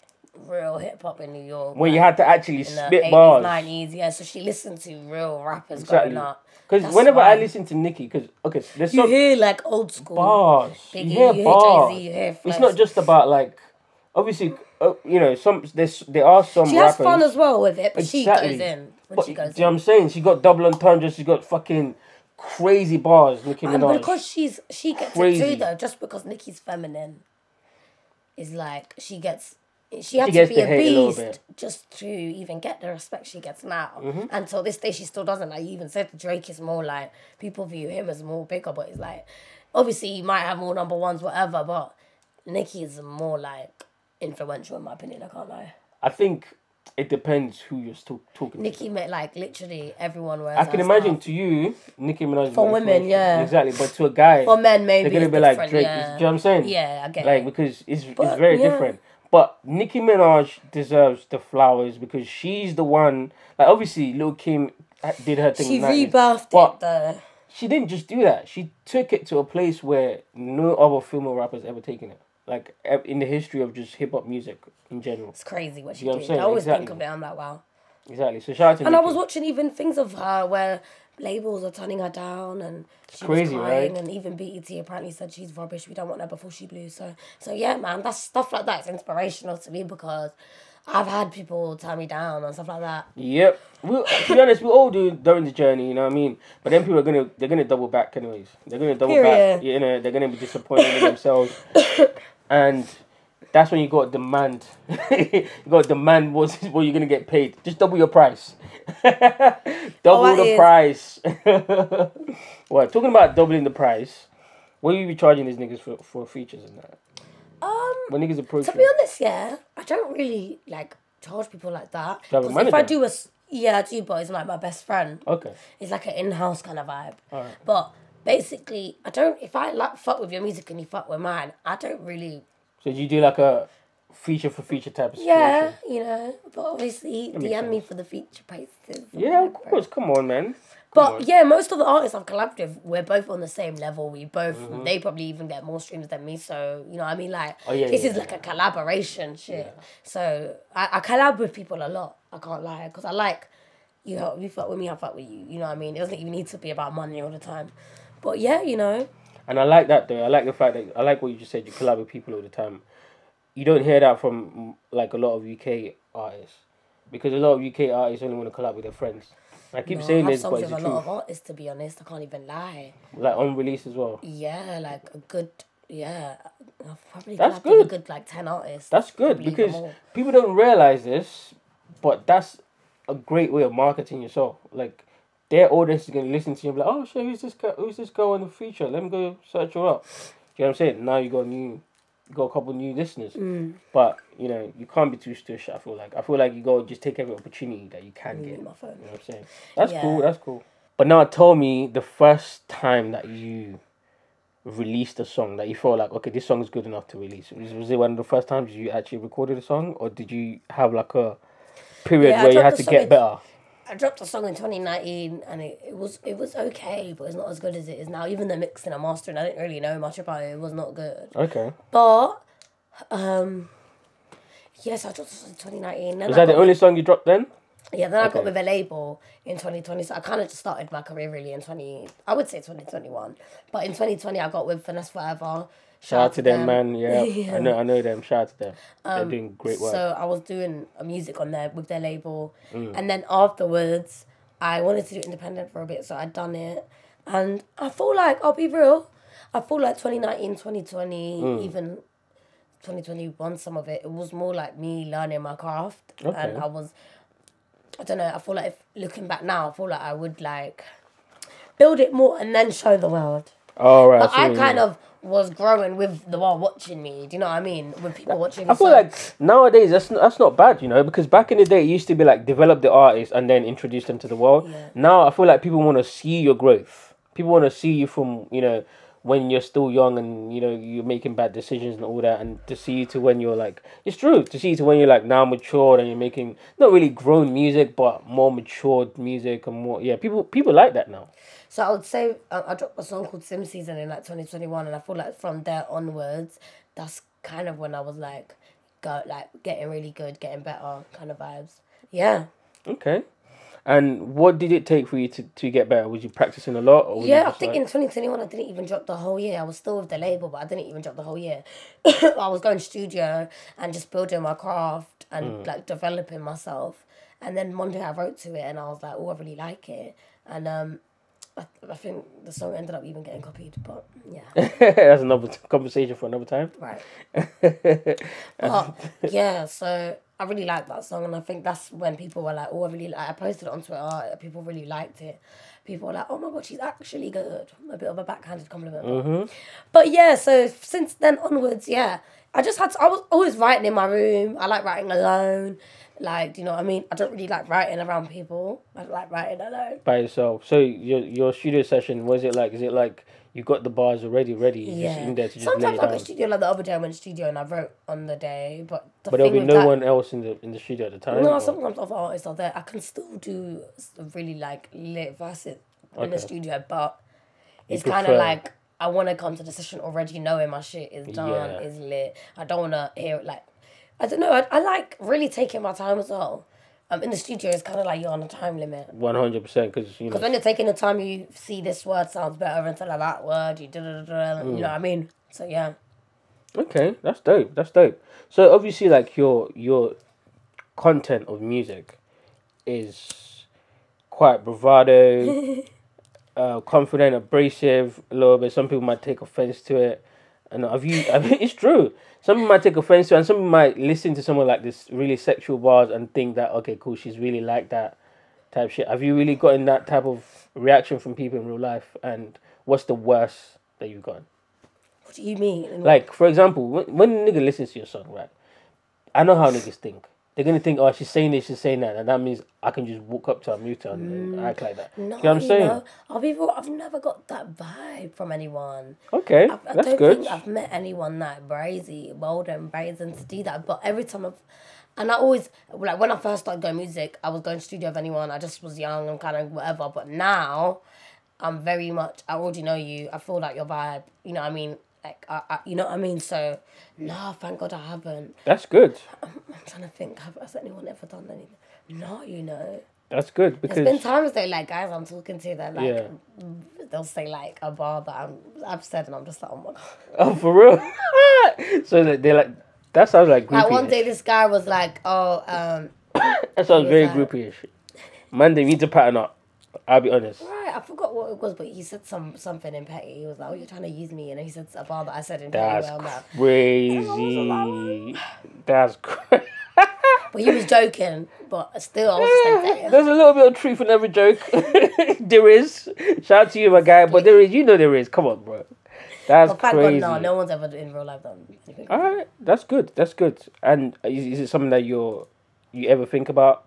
real hip hop in New York. When you had to actually in the spit 80s, bars. 90s, yeah. So she listened to real rappers Exactly. growing up. Because That's whenever why. I listen to Nicki, because there's You some hear like old school bars. Biggie, You hear bars. Jay-Z, you hear It's Flex. not just about like, obviously, you know, there are some She rappers. has fun as well with it, but she Exactly. goes in when But she do goes you know what in. I'm saying? She got double entendres. She got fucking crazy bars. Nicki And Minaj. because she gets Crazy. it too though, just because Nicki's feminine is like she had to gets be the a hate a little beast bit. just to even get the respect she gets now. Mm-hmm. And till this day she still doesn't. Like you even said Drake is more like people view him as more bigger, but it's like obviously he might have more number ones, whatever, but Nicki is more like influential in my opinion, I can't lie. I think it depends who you're still talking Nicki to. met like literally everyone wears I can her imagine stuff. to you, Nicki Minaj. is For more women, influential. yeah. Exactly, but to a guy, For men maybe they're gonna it's be like different, Drake. yeah. Do you know what I'm saying? Yeah, I get like it. because it's But, very yeah. different. But Nicki Minaj deserves the flowers because she's the one. Like obviously, Lil Kim did her thing. She in the 90s, rebirthed but it though. she didn't just do that. She took it to a place where no other female rapper's ever taken it. Like in the history of just hip hop music in general. It's crazy what she You know what I'm did. saying? I always think Exactly. of it, I'm like, wow. Exactly. So shout out to And I Nicki. was watching even things of her where labels are turning her down and she Crazy, was crying right? and even BET apparently said she's rubbish, we don't want her before she blew. So yeah, man, that's stuff like that is inspirational to me because I've had people turn me down and stuff like that. Yep. To be honest, we all do during the journey, you know what I mean? But then people they're gonna double back anyways. They're gonna double back. Period. You know, they're gonna be disappointed in themselves. And that's when you got to demand. You got to demand what you're gonna get paid. Just double your price. Double that the is- price. Well, talking about doubling the price, what will you be charging these niggas for features and that? When niggas approach To you. be honest, yeah, I don't really like charge people like that. Do you have a 'Cause if I manager? do I do, but it's like my best friend. Okay. It's like an in-house kind of vibe. Alright. But basically, if I like fuck with your music and you fuck with mine, I don't really. So do you do like a feature for feature type of Yeah, situation? you know. But obviously, makes DM me sense. for the feature prices. Yeah, of course. Come on, man. But yeah, most of the artists I've collabed with, we're both on the same level. We both, Mm-hmm. they probably even get more streams than me. So, you know what I mean? Like, Oh, yeah, this yeah, is like a collaboration shit. So, I collab with people a lot. I can't lie. Because I like, you fuck with me, I fuck with you. You know what I mean? It doesn't even need to be about money all the time. But yeah, you know. And I like that though. I like the fact that I like what you just said. You collab with people all the time. You don't hear that from like a lot of UK artists because a lot of UK artists only want to collab with their friends. I keep saying I have this, but songs it's with the a lot truth. of artists, to be honest. I can't even lie. Like on release as well. Yeah, like a good, yeah. I've probably That's collabed with a good. good like 10 artists. That's good Probably even because more. people don't realize this, but that's a great way of marketing yourself. Like their audience is gonna listen to you and be like, oh shit, who's this girl on the feature? Let me go search her up. Do you know what I'm saying? Now you got a couple new listeners. But you know, you can't be too stush, I feel like you gotta just take every opportunity that you can get. my phone. You know what I'm saying? That's Yeah. cool, that's cool. But now tell me the first time that you released a song that you felt like, okay, this song is good enough to release. Was it one of the first times you actually recorded a song, or did you have like a period Yeah, I where you had dropped to a song get in- better? I dropped a song in 2019 and it was okay, but it's not as good as it is now. Even the mixing and mastering, I didn't really know much about it. It was not good. Okay. But, yes, I dropped a song in 2019. Then Was I that the got only song you dropped then? Yeah, then I got Okay. with a label in 2020. So I kind of just started my career really in 2021. But in 2020, I got with Finesse Forever. Shout out to them, man. Yeah, I know them. Shout out to them. They're doing great work. So I was doing music on there with their label. Mm. And then afterwards, I wanted to do independent for a bit. So I'd done it. And I feel like, I'll be real, I feel like 2019, 2020, Mm. even 2021, some of it, it was more like me learning my craft. Okay. And I don't know, I feel like looking back now, I feel like I would like build it more and then show the world. All right. But see I what you kind mean. of was growing with the world watching me. Do you know what I mean? With people watching me. I feel So- like nowadays that's not bad, you know, because back in the day it used to be like develop the artist and then introduce them to the world. Yeah. Now I feel like people want to see your growth. People want to see you from, you know, when you're still young and, you know, you're making bad decisions and all that, and to see you to when you're like, it's true, to see you to when you're like now matured and you're making not really grown music but more matured music and more, yeah, people like that now. So I would say I dropped a song called Sim Season in like 2021, and I feel like from there onwards, that's kind of when I was like, getting really good, getting better kind of vibes. Yeah. Okay. And what did it take for you to get better? Was you practicing a lot? Or were you Yeah, I just think like... in 2021 I didn't even drop the whole year. I was still with the label, but I didn't even drop the whole year. I was going studio and just building my craft and like developing myself. And then one day I wrote to it and I was like, oh, I really like it. And I think the song ended up even getting copied, but yeah. That's another conversation for another time. Right. But yeah, so I really liked that song, and I think that's when people were like, oh, I really like. I posted it on Twitter. People really liked it. People were like, oh my god, she's actually good. A bit of a backhanded compliment. But yeah, so since then onwards, yeah, I was always writing in my room. I like writing alone. Like, do you know what I mean? I don't really like writing around people. I like writing alone. By yourself. So your studio session, was it like? Is it like you got the bars already ready? Yeah. Just in there to just Sometimes lay it I go down? studio, like the other day I went to studio and I wrote on the day, but But there'll be no one else in the studio at the time? No, or? sometimes other artists are there. I can still do really like lit verses in the studio, but it's kind of like I want to come to the session already knowing my shit is done, is lit. I don't want to hear it like, I don't know. I like really taking my time as well. In the studio, it's kind of like you're on a time limit. 100%, because Because when you're taking the time, you see this word sounds better instead of that word. You you know what I mean? So yeah. Okay, that's dope. That's dope. So obviously, like your content of music is quite bravado, confident, abrasive, a little bit. Some people might take offense to it, and I mean, it's true. Some people might take offense to it, and some people might listen to someone like this really sexual bars and think that, okay, cool, she's really like that type shit. Have you really gotten that type of reaction from people in real life? And what's the worst that you've gotten? What do you mean? Like, for example, when a nigga listens to your song, right? I know how niggas think. They're gonna think, oh, she's saying this, she's saying that, and that means I can just walk up to her, mute her, and act like that. No, you know what I'm saying? I'll be real, I've never got that vibe from anyone. Okay, I that's don't good. think I've met anyone that bold and brazen to do that. But every time and I always, like when I first started going music, I was going to studio with anyone. I just was young and kind of whatever. But now, I'm very much, I already know you. I feel like your vibe. You know what I mean? Like, you know what I mean? So, no, thank God I haven't. That's good. I'm trying to think, has anyone ever done anything? No, you know. That's good, because There's been times though, like guys I'm talking to that like they'll say like a bar that I've said and I'm just like, oh my god. Oh, for real? So they're like, that sounds like groupie. Like one day this guy was like, oh, that sounds very groupie-ish. Man, they need to pattern up. I'll be honest. right, I forgot what it was, but he said something in petty. He was like, oh, you're trying to use me, and he said a bar that I said in petty. That's crazy. That's crazy. But he was joking, but still, I was just like, damn. There's a little bit of truth in every joke. There is. Shout out to you, my guy. But there is. You know there is. Come on, bro. That's But thank crazy. God, no one's ever in real life done anything. All right, that's good. That's good. And is it something that you ever think about?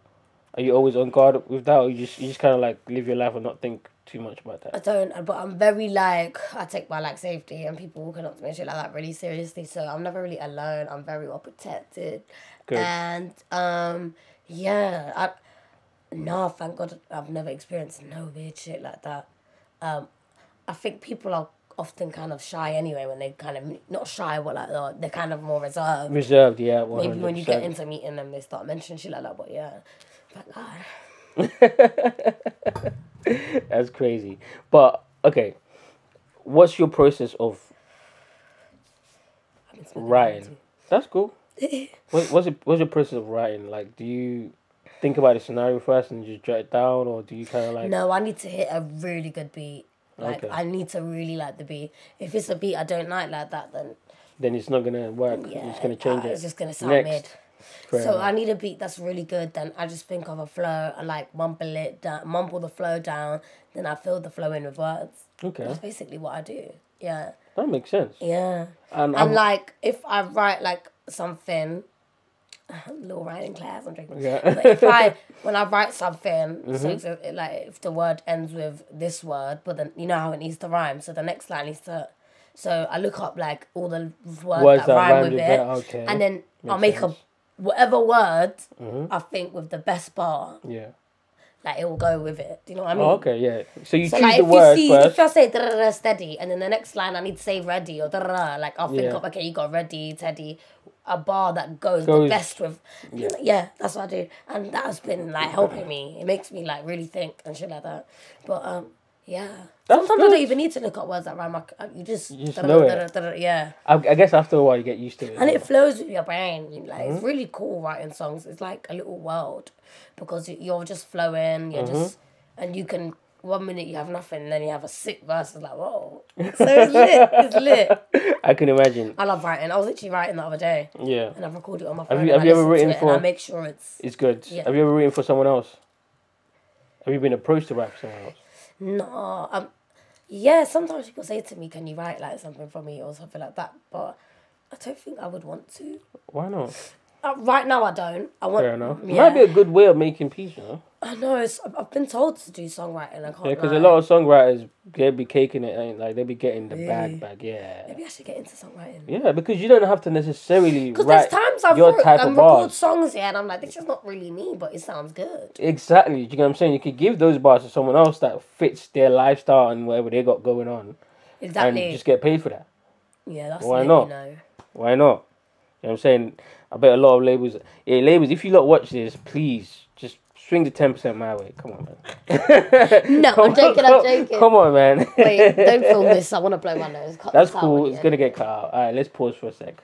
Are you always on guard with that, or you just kind of like live your life and not think too much about that? I don't, but I'm very like, I take my like safety and people walking up to me and shit like that really seriously. So I'm never really alone. I'm very well protected. Good. And no, thank God I've never experienced no weird shit like that. I think people are often kind of shy anyway when they kind of, not shy, but like they're kind of more reserved. Reserved, yeah. 100%. Maybe when you get into meeting them, they start mentioning shit like that. But yeah, thank God. That's crazy. But okay, what's your process of writing? That's cool. What's your process of writing? Like, do you think about the scenario first and just jot it down, or do you kind of like? No, I need to hit a really good beat. Like, Okay. I need to really like the beat. If it's a beat I don't like that, then It's not gonna work. yeah, It's gonna change it. It's just gonna sound Next. mid. Fair So enough. I need a beat that's really good. Then I just think of a flow. I like mumble the flow down. Then I fill the flow in with words. Okay, That's basically what I do. Yeah, that makes sense. yeah. And Like if I write like something, little writing class. I'm drinking. Yeah. But when I write something, Mm-hmm. so like if the word ends with this word, but then you know how it needs to rhyme. So the next line needs to. So I look up like all the words that rhyme with it, okay. and then I'll Makes make sense. whatever word Mm-hmm. I think with the best bar, Yeah. like it will go with it. Do you know what I mean? Oh, okay, yeah. So you So choose like the if word you see, first. if I say da steady, and then the next line I need to say ready or da like I'll think Yeah. of, okay, you got ready, Teddy. a bar that goes the best with. Yeah, that's what I do, and that's been like helping me. It makes me like really think and shit like that. But yeah. Sometimes I don't even need to look up words that rhyme. You just know it. Yeah. I guess after a while you get used to it. And it flows with your brain. Like it's really cool writing songs. It's like a little world because you're just flowing. You're just and you can. 1 minute you have nothing, and then you have a sick verse. It's like, whoa. So it's lit. It's lit. I can imagine. I love writing. I was literally writing the other day. Yeah. And I've recorded it on my phone. Have you ever written for? And I make sure it's good. Yeah. Have you ever written for someone else? Have you been approached to write for someone else? No. Yeah, sometimes people say to me, can you write like something for me or something like that? But I don't think I would want to. Why not? Right now I don't. Fair enough. Yeah. It might be a good way of making peace, you know? I know. I've been told to do songwriting. I can't. Yeah, because a lot of songwriters, they'll be caking it, and like they'll be getting the bag. Yeah. Maybe I should get into songwriting. Yeah, because you don't have to necessarily because write there's times your type of bars. record songs and I'm like, this is not really me, but it sounds good. Exactly. You know what I'm saying? You could give those bars to someone else that fits their lifestyle and whatever they got going on. Exactly. And just get paid for that. Yeah, that's why not? Why not? You know what I'm saying? I bet a lot of labels. Yeah, labels. If you lot watch this, please just swing the 10% my way. Come on, man. No, I'm joking. Come on, man. Wait, don't film this. I want to blow my nose. That's cool. It's gonna get cut out. All right, let's pause for a sec.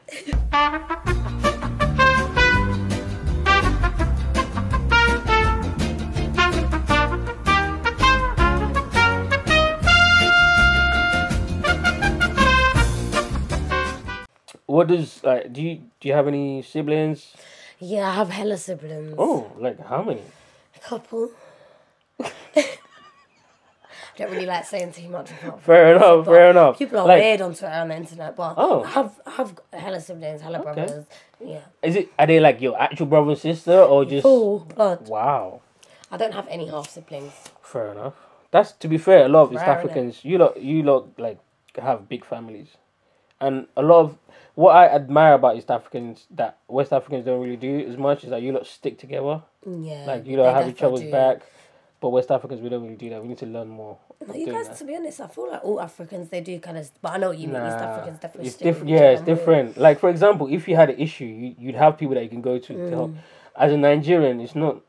What does do you have any siblings? Yeah, I have hella siblings. Oh, like how many? A couple. I don't really like saying too much about Fair enough. People are like, weird on Twitter and the internet, but I have hella siblings, hella brothers. Yeah. Are they like your actual brother and sister or just full blood? Wow. I don't have any half siblings. Fair enough. That's, to be fair, a lot of East Rare, Africans, you lot like have big families. And a lot of what I admire about East Africans that West Africans don't really do as much is that you lot stick together. Yeah. Like you lot have each other's back. But West Africans, we don't really do that. We need to learn more. No, you guys, to be honest, I feel like all Africans, they do kind of... But I know what you mean. East Africans definitely it's different. Yeah, it's different. Like, for example, if you had an issue, you'd have people that you can go to help. As a Nigerian, it's not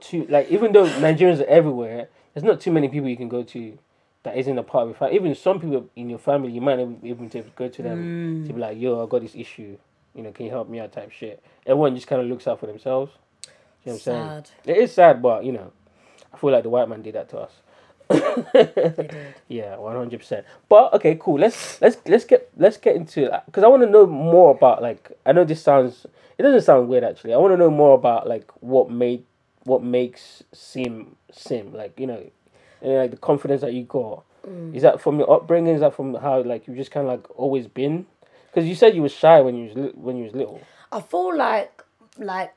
too... Like, even though Nigerians are everywhere, there's not too many people you can go to that isn't a part of your family. Even some people in your family, you might not be able to go to them to be like, yo, I got this issue. You know, can you help me out type shit. Everyone just kind of looks out for themselves. You know what I'm saying? It is sad, but, you know, I feel like the white man did that to us. Yeah, 100%. But okay, cool. Let's get into, because I want to know more about, like, I know this sounds, it doesn't sound weird actually. I want to know more about like what makes Sim, like, you know, and, like the confidence that you got. Is that from your upbringing? Is that from how like you've just kind of like always been? Because you said you were shy when you was little. I feel like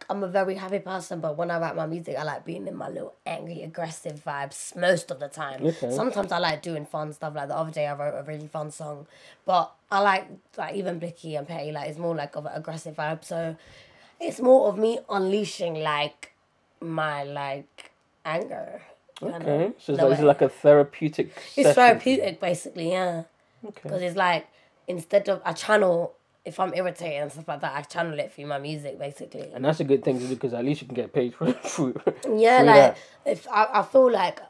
I'm a very happy person, but when I write my music, I like being in my little angry, aggressive vibes most of the time. Okay. Sometimes I like doing fun stuff. Like the other day, I wrote a really fun song, but I like even Blicky and Petty. Like it's more like of an aggressive vibe. So it's more of me unleashing like my like anger. Okay, so it's like a therapeutic. It's therapeutic, basically, yeah. Okay. Because it's like instead of I channel. If I'm irritated and stuff like that, I channel it through my music, basically. And that's a good thing to do because at least you can get paid for yeah, like, if I feel like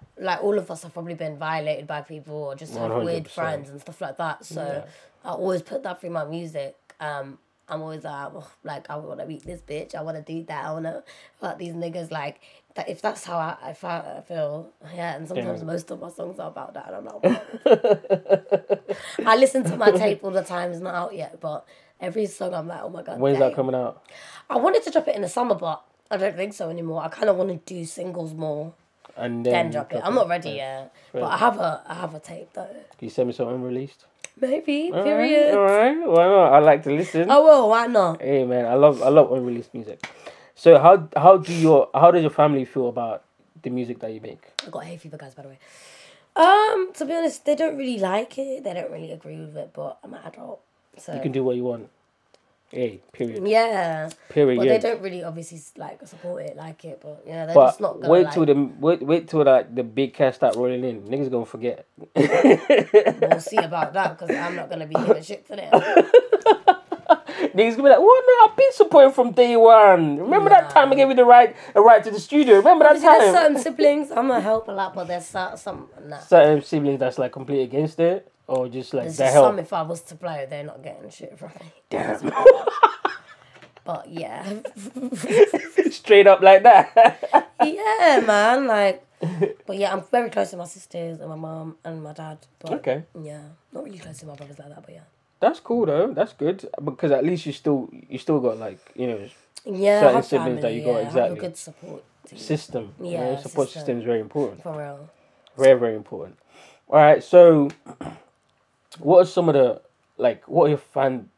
all of us have probably been violated by people or just have 100%. Weird friends and stuff like that. So I always put that through my music. I'm always like, I want to beat this bitch. I want to do that. I want to fuck these niggas. Like, that if that's how I feel, yeah. And sometimes most of my songs are about that. And I'm like, I listen to my tape all the time. It's not out yet, but every song I'm like, oh my God. When's that coming out? I wanted to drop it in the summer, but I don't think so anymore. I kind of want to do singles more and then drop it. I'm not ready yet, but I have a tape though. Can you send me some unreleased? Maybe. Period. All right. Why not? I like to listen. I will. Why not? Hey man, I love unreleased music. So how does your family feel about the music that you make? I got hay fever, guys, by the way. To be honest, they don't really like it. They don't really agree with it, but I'm an adult, so you can do what you want. Hey, period. Yeah. Period. Well, they don't really obviously support it, like it, but yeah, they're but just not gonna wait till like the big cash start rolling in. Niggas gonna forget. We'll see about that because I'm not gonna be giving shit to them. Niggas gonna be like, "What? No, I've been supporting from day one. Remember that time I gave you a ride to the studio? Remember that There's time?" certain siblings I'm gonna help a lot, but there's some nah. Certain siblings that's like completely against it, or just like There's they just help. some if I was to blow, they're not getting shit from me. Damn. But yeah, Straight up like that. yeah, man. Like, but yeah, I'm very close to my sisters and my mom and my dad. But Okay. yeah, not really close to my brothers like that. But yeah. That's cool though. That's good because at least you still got like Yeah, I certain have siblings family, that you got I have exactly a good support team. system. Yeah, Support system is very important. For real. Very, very important. All right, so what are some of the what are your fan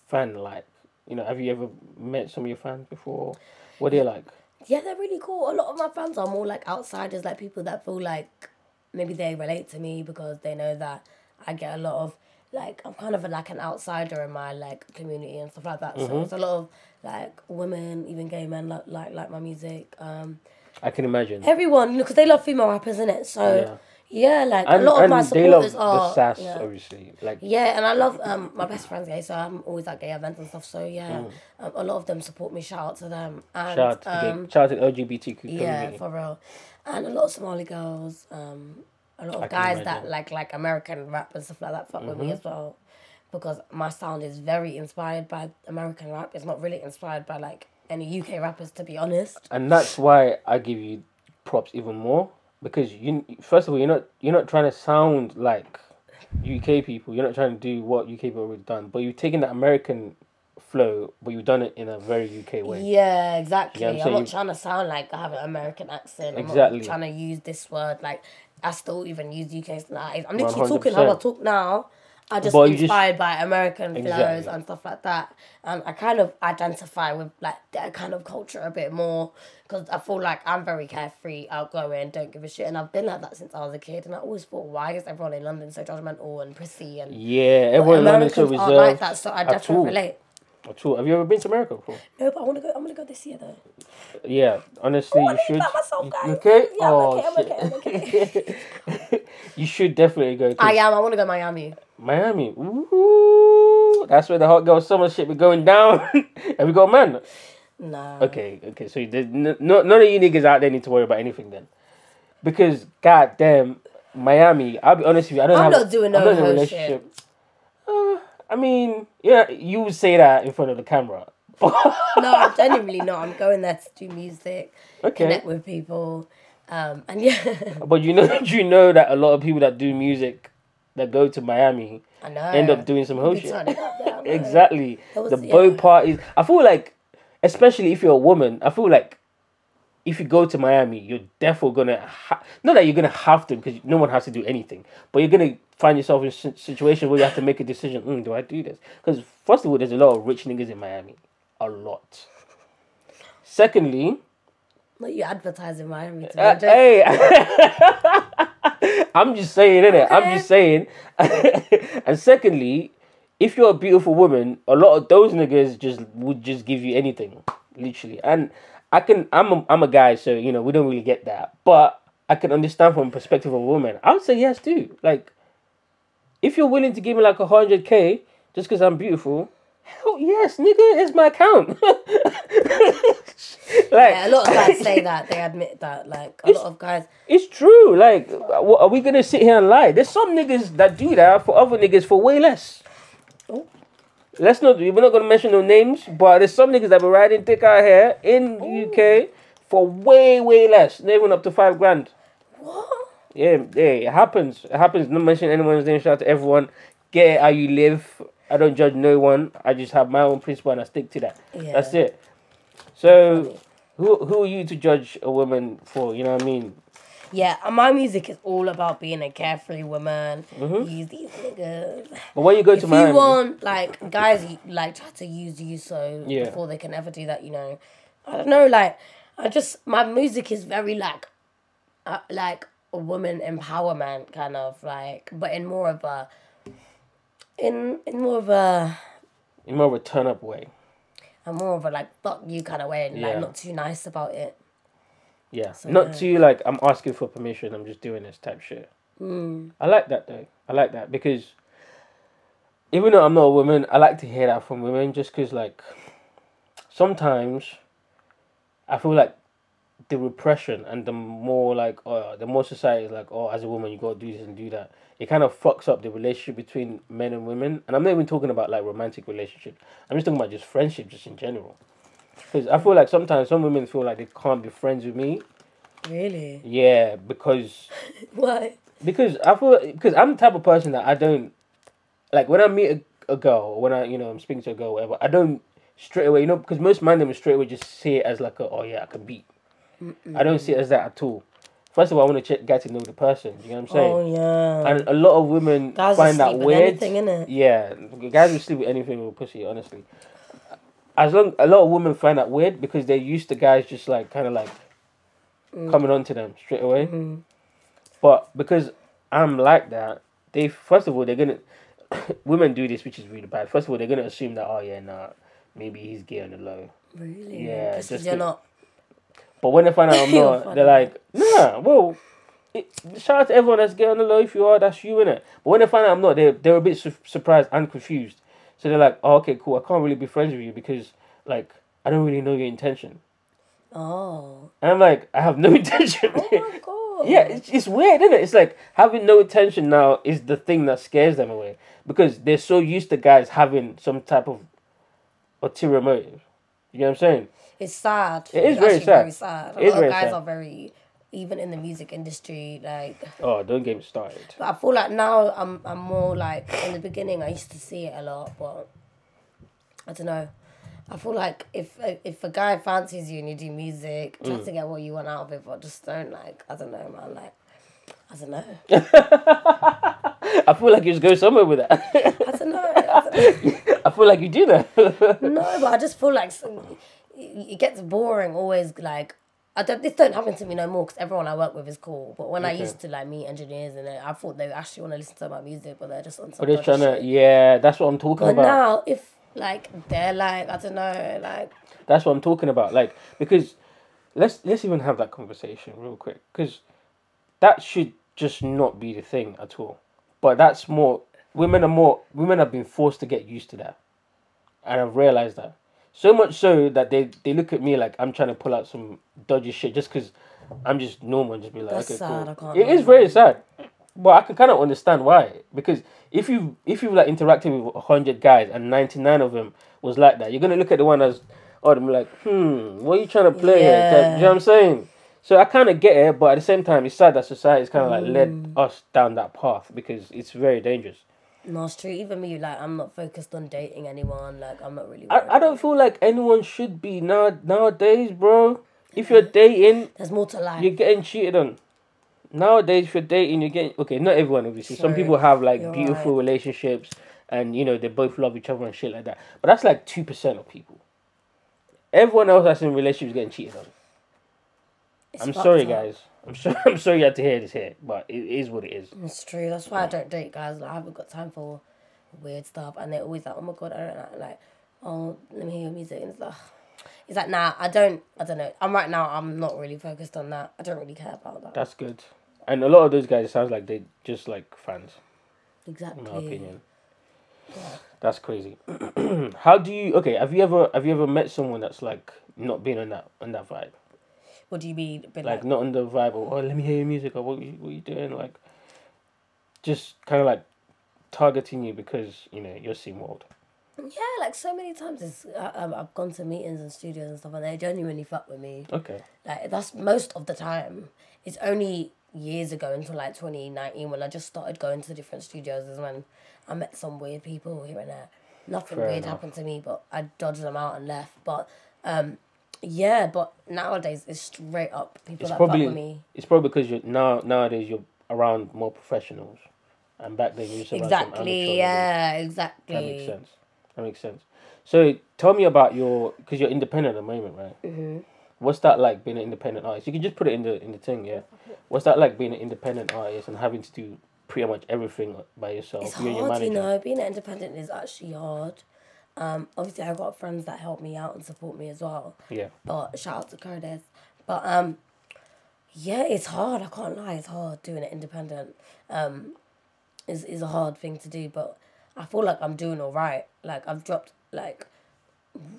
like? Have you ever met some of your fans before? What are they like? Yeah, they're really cool. A lot of my fans are more like outsiders, like people that feel like maybe they relate to me because they know that I get a lot of like I'm kind of like an outsider in my like community and stuff like that. So it's a lot of like women, even gay men like my music. I can imagine. Everyone, because they love female rappers, innit? So yeah, like a lot of my they love supporters are the sass, yeah. obviously. Like Yeah, and I love my best friend's gay, so I'm always at gay events and stuff. So yeah, a lot of them support me. Shout out to them. And, shout out to the LGBTQ community. yeah, for real. And a lot of Somali girls, a lot of guys that like American rap and stuff like that fuck with me as well. Because my sound is very inspired by American rap. It's not really inspired by like any UK rappers, to be honest. And that's why I give you props even more. Because first of all, you're not trying to sound like UK people. You're not trying to do what UK people have done. But you've taken the American flow, but you've done it in a very UK way. Yeah, exactly. You know I'm not trying to sound like I have an American accent. Exactly. I'm not trying to use this word. Like, I still even use UK slang. I'm literally 100%. talking how I talk now. I just inspired by American flows and stuff like that. And I kind of identify with like their kind of culture a bit more because I feel like I'm very carefree, outgoing, don't give a shit. And I've been like that since I was a kid. And I always thought, why is everyone in London so judgmental and prissy? And yeah, everyone in London so reserved. Like that, so I definitely relate. Have you ever been to America before? No, but I want to go. I'm gonna go this year though. Yeah, honestly, you should. Myself, guys. You okay? Yeah, oh, I'm okay. You should definitely go. I am. I want to go Miami. Miami. Ooh, that's where the hot girl summer shit be going down. Have you got a man? Nah. Okay. So none of you niggas out there need to worry about anything then, because goddamn Miami. I'll be honest with you. I'm not doing no relationship. I mean, yeah, you would say that in front of the camera. No, genuinely not. I'm going there to do music, connect with people, and yeah. But you know that a lot of people that do music that go to Miami end up doing some whole shit. Exactly. The boat parties. I feel like, especially if you're a woman, I feel like if you go to Miami, you're definitely gonna not that you're gonna have to because no one has to do anything, but you're gonna find yourself in a situation where you have to make a decision. Do I do this? Because first of all, there's a lot of rich niggas in Miami, a lot. Secondly, not you advertising Miami. Hey, I'm just saying, innit? Okay. I'm just saying. And secondly, if you're a beautiful woman, a lot of those niggas would just give you anything, literally. And I'm a guy, so we don't really get that. But I can understand from the perspective of a woman. I would say yes too. Like, if you're willing to give me like 100K just because I'm beautiful, hell yes, nigga, it's my account. A lot of guys say that. They admit that. Like, a lot of guys. It's true. Like, are we going to sit here and lie? There's some niggas that do that for other niggas for way less. Oh. We're not going to mention no names, but there's some niggas that be riding dick out here in UK for way, way less. Not even up to $5,000. What? Yeah, it happens. It happens. Not mention anyone's name. Shout out to everyone. Get it how you live. I don't judge no one. I just have my own principle and I stick to that. Yeah. That's it. So, who are you to judge a woman for? You know what I mean? Yeah, my music is all about being a carefree woman. Use these niggas. But when you go to Miami, if you want, like, guys, like, try to use you before they can ever do that, I don't know, like, my music is very, like a woman empowerment kind of, like, but in more of a turn up way. And more of a, like, fuck you kind of way and, like, not too nice about it. Yeah, so, not too, like, I'm asking for permission, I'm just doing this type shit. I like that, though. I like that because even though I'm not a woman, I like to hear that from women just because, like, sometimes I feel like the repression and the more, like, the more society is like, oh, as a woman, you got to do this and do that. It kind of fucks up the relationship between men and women. And I'm not even talking about, like, romantic relationship. I'm just talking about just friendship, just in general. Because I feel like sometimes some women feel like they can't be friends with me. Really? Yeah, because Why? because I'm the type of person that I don't like when I meet a girl, or when I'm speaking to a girl, or whatever. I don't straight away, because most man them straight away just see it as like oh yeah, I can beat. I don't see it as that at all. First of all, I want to get to know the person. You know what I'm saying? Oh yeah. And a lot of women Guys find will that sleep with weird. anything, innit? Yeah, guys will sleep with anything with pussy. Honestly, a lot of women find that weird because they're used to guys just like kind of like coming on to them straight away. But because I'm like that, they first of all they're gonna women do this, which is really bad. First of all, they're gonna assume that oh yeah, nah, maybe he's gay on the low. Really? Yeah, Just just you're not. But when they find out I'm You're not, funny. they're like, nah. Well, shout out to everyone that's gay on the low. If you are, that's you, innit? But when they find out I'm not, they're a bit surprised and confused. So they're like, oh, okay, cool. I can't really be friends with you because like I don't really know your intention. Oh. And I'm like, I have no intention. Oh my god. Yeah, it's weird, isn't it? It's like having no intention now is the thing that scares them away because they're so used to guys having some type of ulterior motive. You know what I'm saying? It's sad. It is It's very actually sad. very sad. A It is lot of very guys sad. are very, even in the music industry, like. Oh, don't get me started. But I feel like now I'm more like in the beginning I used to see it a lot, but I don't know. I feel like if a guy fancies you and you do music, try to get what you want out of it, but just don't like I don't know, man. Like I don't know. I feel like you just go somewhere with that. I don't know. I feel like you do that. No, but I just feel like it gets boring always. Like this don't happen to me no more because everyone I work with is cool. But when I used to like meet engineers and I thought they actually want to listen to my music, but they're just on some. But they're trying dodgy to, shit. yeah, that's what I'm talking But about. now if like they're like I don't know like. That's what I'm talking about. Like because let's even have that conversation real quick because that should just not be the thing at all. But that's more women have been forced to get used to that, and I've realized that so much so that they look at me like I'm trying to pull out some dodgy shit just because I'm just normal and just be like That's okay sad, cool. I can't It is lie. very sad, but I can kind of understand why because if you like interacted with 100 guys and 99 of them was like that, you're gonna look at the one that's them like what are you trying to play here? Yeah. You know what I'm saying? So I kind of get it, but at the same time, it's sad that society's kind of like led us down that path because it's very dangerous. No, it's true. Even me, like, I'm not focused on dating anyone. Like, I'm not really. I don't feel like anyone should be nowadays, bro. If you're dating, There's more to life. you're getting cheated on. Nowadays, if you're dating, you're getting okay. Not everyone, obviously. Some True. people have like You're beautiful right. relationships, and they both love each other and shit like that. But that's like 2% of people. Everyone else that's in relationships getting cheated on. It's I'm fucked sorry, up. guys. I'm sorry you had to hear this here, but it is what it is. It's true. That's why I don't date guys. Like, I haven't got time for weird stuff. And they're always like, oh my god, I don't like, oh, let me hear your music. And it's like, nah, I don't know. I'm not really focused on that. I don't really care about that. That's good. And a lot of those guys, it sounds like they just like fans, Exactly. in my opinion. Yeah. That's crazy. How do you? Okay, have you ever met someone that's like not being on that vibe? What do you mean? Been Like not on the vibe of let me hear your music or what you doing? Like just kind of like targeting you because you're SeaWorld. Yeah, like so many times I've gone to meetings and studios and stuff and they genuinely fuck with me. Okay. Like that's most of the time. It's only years ago until like 2019 when I just started going to different studios is when I met some weird people here and there. Nothing Fair weird enough. happened to me, but I dodged them out and left. But yeah, but nowadays it's straight up people It's that fuck with probably me. it's probably because nowadays you're around more professionals, and back then you were just around some amateurs. Exactly, yeah, exactly. That makes sense. That makes sense. So tell me about because you're independent at the moment, right? Mm-hmm. What's that like being an independent artist? You can just put it in the thing, yeah. What's that like being an independent artist and having to do pretty much everything by yourself? It's You and your hard, manager. being independent is actually hard. Obviously I got friends that help me out and support me as well. Yeah. But shout out to Codes. But yeah, it's hard. I can't lie. It's hard doing it independent. Is a hard thing to do. But I feel like I'm doing all right. Like I've dropped like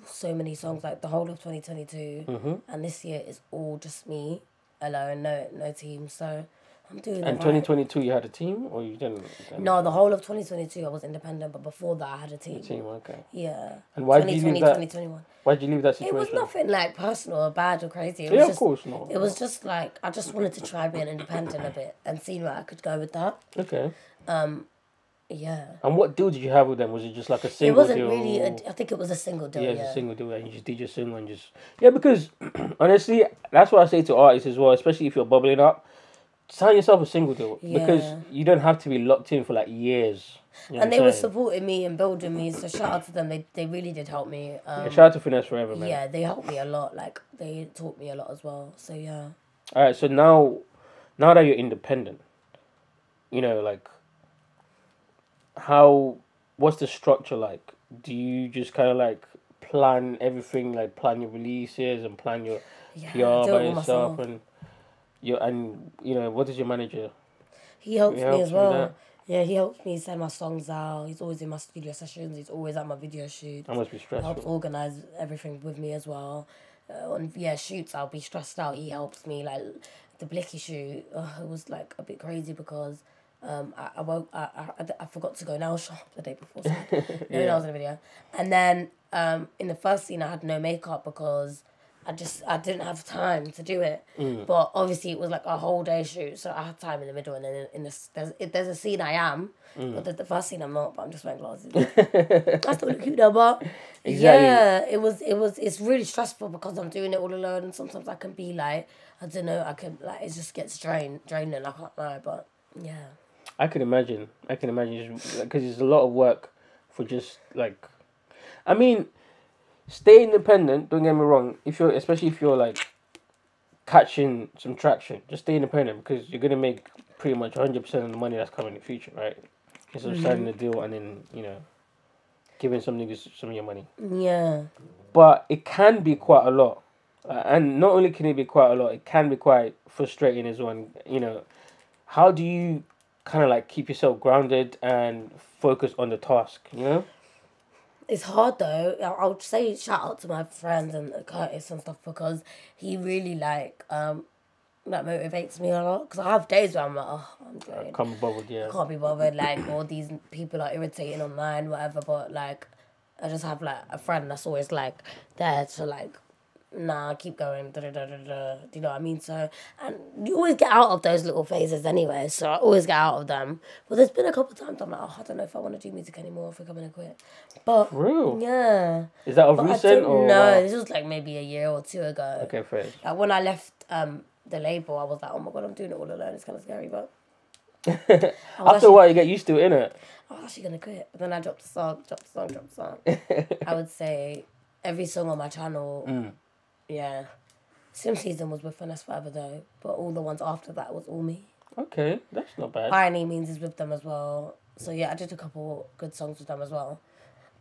so many songs, like the whole of 2022, and this year is all just me alone, no team. So I'm doing And all right. 2022, you had a team, or you didn't? No, the whole of 2022 I was independent, but before that I had a team. Team, okay. Yeah. And why did you leave that? 2021. Why did you leave that It situation? was nothing like personal or bad or crazy. It Yeah, was of just, course not. It was just like I just wanted to try being independent a bit and see where I could go with that. Okay. Yeah. And what deal did you have with them? Was it just like a It single wasn't deal? really. I think it was a single deal. Yeah, Yeah. it's a single deal, and you just did your single and just because honestly, that's what I say to artists as well, especially if you're bubbling up. Sign yourself a single deal because Yeah. you don't have to be locked in for like years. You know And what they I'm were saying? supporting me and building me, so shout out to them. They really did help me. Yeah, shout out to Finesse Forever, man. Yeah, they helped me a lot. Like they taught me a lot as well. So yeah. All right, so now that you're independent, you know, like what's the structure like? Do you just kind of like plan everything, like plan your releases and plan your Yeah, I PR do by it all yourself, myself. and you know, what does your manager? He helps me helps as you with well. that? Yeah, he helps me send my songs out. He's always in my studio sessions. He's always at my video shoots. That must be Helps stressful. organize everything with me as well. On shoots, I'll be stressed out. He helps me. Like the Blicky shoot, it was like a bit crazy because I forgot to go nail shop the day before. So no nails in the video. And then in the first scene, I had no makeup because I didn't have time to do it. But obviously it was like a whole day shoot, so I had time in the middle. And then there's a scene I am, but the first scene I'm not. But I'm just wearing glasses. I still look cute though, but Exactly. yeah, it's really stressful because I'm doing it all alone, and sometimes I can be like, I don't know, I can like it just gets draining. I can't lie, but yeah. I can imagine. Because it's a lot of work for just like, I mean, stay independent. Don't get me wrong. Especially if you're like catching some traction, just stay independent because you're gonna make pretty much 100% of the money that's coming in the future, right? Instead of signing a deal and then giving some niggas some of your money. Yeah. But it can be quite a lot, and not only can it be quite a lot, it can be quite frustrating as well. And, how do you kind of like keep yourself grounded and focus on the task? You know. It's hard though. I would say shout out to my friends and Curtis and stuff because he really like motivates me a lot. Because I have days where I'm like, oh, I'm drained. Can't be bothered, yeah. Can't be bothered. Like all these people are irritating online, whatever. But like, I just have like a friend that's always like there to like, nah, keep going. Da, da, da, da, da. Do you know what I mean? So, and you always get out of those little phases anyway. So I always get out of them. But there's been a couple of times I'm like, oh, I don't know if I want to do music anymore. I think I'm gonna quit. But For real? yeah. Is that of But recent or? no, this was like maybe a year or two ago. Okay, fair. Like when I left the label, I was like, oh my god, I'm doing it all alone. It's kind of scary, but After a while, you get used to it, innit? I was actually gonna quit. But then I dropped the song. I would say every song on my channel, yeah. Sim Season was with Finesse Forever though, but all the ones after that was all me. Okay, that's not bad. By Any Means is with them as well. So yeah, I did a couple good songs with them as well.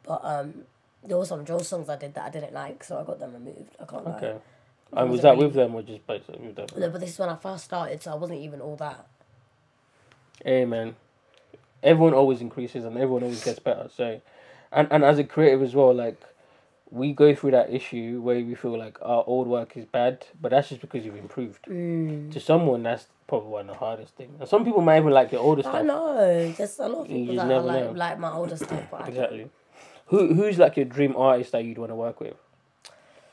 But there were some drill songs I did that I didn't like, so I got them removed. I can't lie. Okay. And was that with them or just basically with them? No, but this is when I first started, so I wasn't even all that. Hey, man. Everyone always increases and everyone always gets better. So, and as a creative as well, like, we go through that issue where we feel like our old work is bad, but that's just because you've improved. To someone, that's probably one of the hardest things. And some people might even like your older stuff. I know. There's a lot of You people just that never are know. like my older stuff, but Exactly. Who's like your dream artist that you'd want to work with?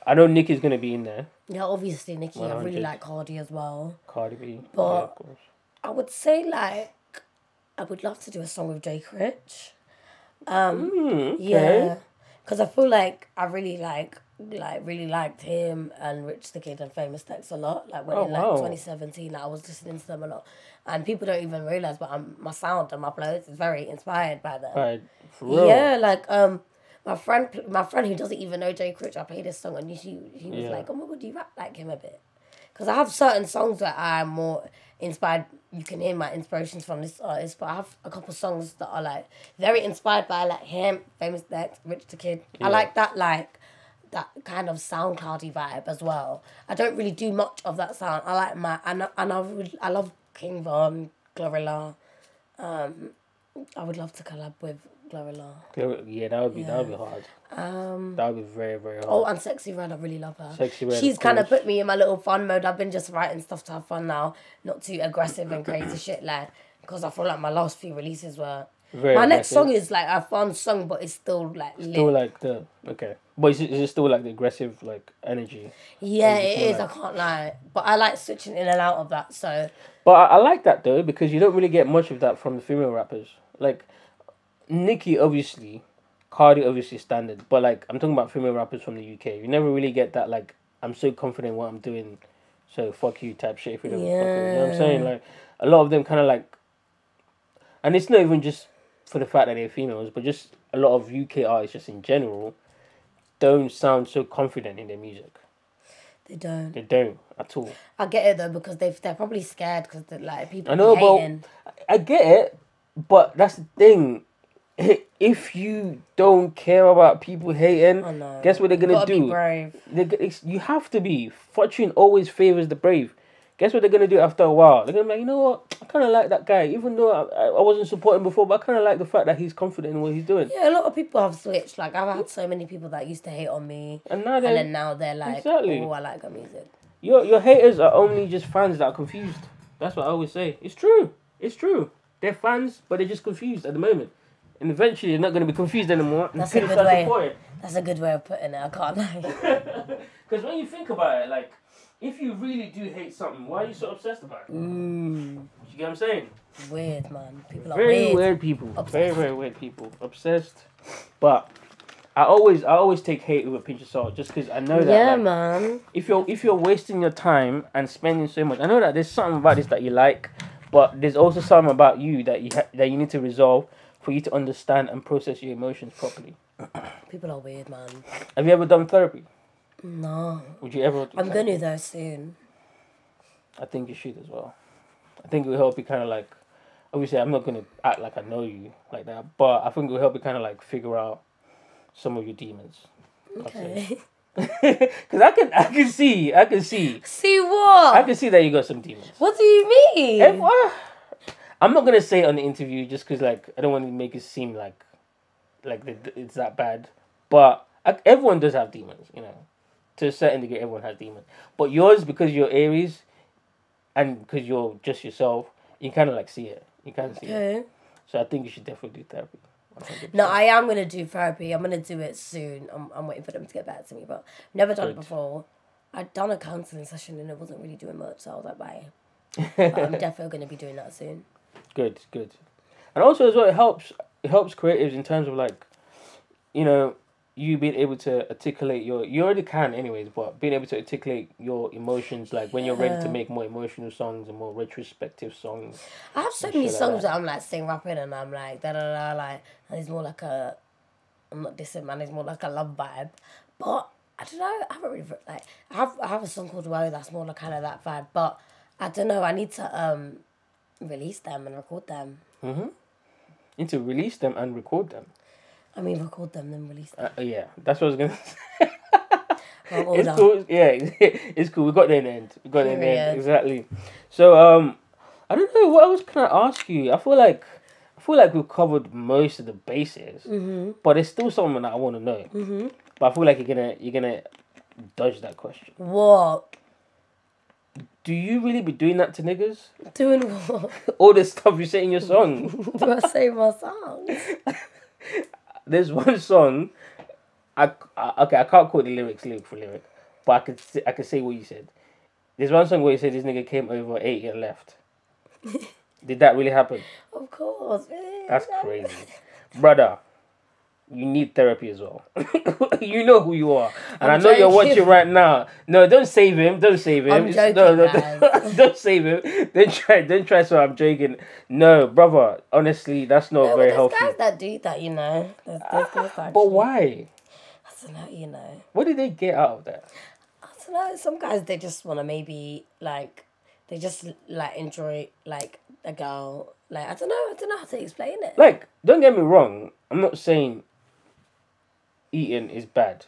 I know Nicki's going to be in there. Yeah, obviously Nicki. I 100. really like Cardi as well. Cardi B. But yeah, of course. I would say like I would love to do a song with Kik'n. Okay. Yeah, because I feel like I really really liked him and Rich the Kid and Famous Dex a lot. Like when in like 2017, like, I was listening to them a lot, and people don't even realize, but my sound and my flows is very inspired by them. Right, for real. Yeah, like my friend who doesn't even know Kik'n, I played this song and he was like, oh my god, you rap like him a bit. Because I have certain songs that I'm more inspired. You can hear my inspirations from this artist, but I have a couple songs that are like very inspired by like him, Famous Dex, Rich the Kid. Yeah. I like that kind of SoundCloudy vibe as well. I don't really do much of that sound. I like I love King Von, Glorilla. I would love to collab with Glorilla. Yeah, that would be hard. That would be very, very hard. Oh, and Sexy Red, I really love her. Sexy Red, She's of kind of course. put me in my little fun mode. I've been just writing stuff to have fun now, not too aggressive and crazy shit, like, because I feel like my last few releases were. Very My next aggressive. song is like a fun song, but it's still like lit. Still like the okay, but is it still like the aggressive like energy? Yeah, Or it more is. like- I can't lie, but I like switching in and out of that. So But I like that though because you don't really get much of that from the female rappers. Like Nicki, obviously, Cardi, obviously standard. But like I'm talking about female rappers from the UK. You never really get that like I'm so confident in what I'm doing, so fuck you type shit. If you don't, fuck with me. You know what I'm saying? Like a lot of them kind of like, and it's not even just for the fact that they're females, but just a lot of UK artists just in general don't sound so confident in their music. they don't. They don't at all. I get it though because they're probably scared because like people I know, hating. but I get it, but that's the thing. If you don't care about people hating, I know. guess what they're gonna Gotta do? be brave. You have to be. Fortune always favors the brave. Guess what they're gonna do after a while? They're gonna be like, you know what? I kind of like that guy, even though I wasn't supporting before, but I kind of like the fact that he's confident in what he's doing. Yeah, a lot of people have switched. Like I've had so many people that used to hate on me, And now and then now they're like, Exactly. oh, I like her music. your haters are only just fans that are confused. That's what I always say. It's true. It's true. They're fans, but they're just confused at the moment. And eventually, they're not going to be confused anymore. That's a good way. That's a good way of putting it. I can't lie. Because when you think about it, like, if you really do hate something, why are you so obsessed about it? You get what I'm saying? Weird, man. People are Very weird. weird people. Obsessed. Very, very weird people. Obsessed. But I always take hate with a pinch of salt, just because I know that. Yeah, like, man. if you're wasting your time and spending so much, I know that there's something about this that you like, but there's also something about you that you need to resolve for you to understand and process your emotions properly. People are weird, man. Have you ever done therapy? No. Would you ever? I'm gonna though soon. I think you should as well. I think it will help you kind of like. Obviously, I'm not gonna act like I know you like that, but I think it will help you kind of like figure out some of your demons. Okay. Because I can see. See what? I can see that you got some demons. What do you mean? I'm not gonna say it on the interview just because like I don't want to make it seem like it's that bad. But everyone does have demons, you know. To a certain degree, everyone has demons. But yours, because you're Aries, and because you're just yourself, you kind of like see it. You kind of see it. Okay. So I think you should definitely do therapy. 100%. No, I am gonna do therapy. I'm gonna do it soon. I'm waiting for them to get back to me, but never done it Good. before. I'd done a counselling session and it wasn't really doing much, so I was like, bye. But I'm definitely gonna be doing that soon. Good. And also as well, it helps creatives in terms of like, you know, you being able to articulate you already can anyways, but being able to articulate your emotions like when you're ready to make more emotional songs and more retrospective songs. I have so and many shit like songs that. that I'm like sing rapping and I'm like da da da like, and it's more like a, I'm not dissing, man. It's more like a love vibe, but I don't know. I haven't really like I have a song called Woe that's more like kind of that vibe, but I don't know. I need to release them and record them. You need to release them and record them. I mean, record them then release them. Yeah, that's what I was gonna say. Wrong It's order. cool. Yeah, it's cool. We got there in the end. Period. Exactly. So I don't know what else can I ask you. I feel like we've covered most of the bases, but there's still something that I want to know. But I feel like you're gonna dodge that question. What? Do you really be doing that to niggas? Doing what? All the stuff you say in your song. Do I say my songs? There's one song. I can't quote the lyric for lyric, but I could say what you said. There's one song where you said this nigga came over, ate and left. Did that really happen? Of course. That's crazy, brother. You need therapy as well. You know who you are, and I'm I know you're joking. watching right now. No, don't save him. Don't save him. I'm joking, no, guys. don't save him. Don't try. So I'm joking. No, brother. Honestly, that's not No, very but healthy. there's guys that do that, you know. There's guys that But actually- why? I don't know, you know. What did they get out of that? I don't know. Some guys, they just want to maybe, like, they just, like, enjoy, like, a girl. Like, I don't know how to explain it. Like, don't get me wrong. I'm not saying eating is bad,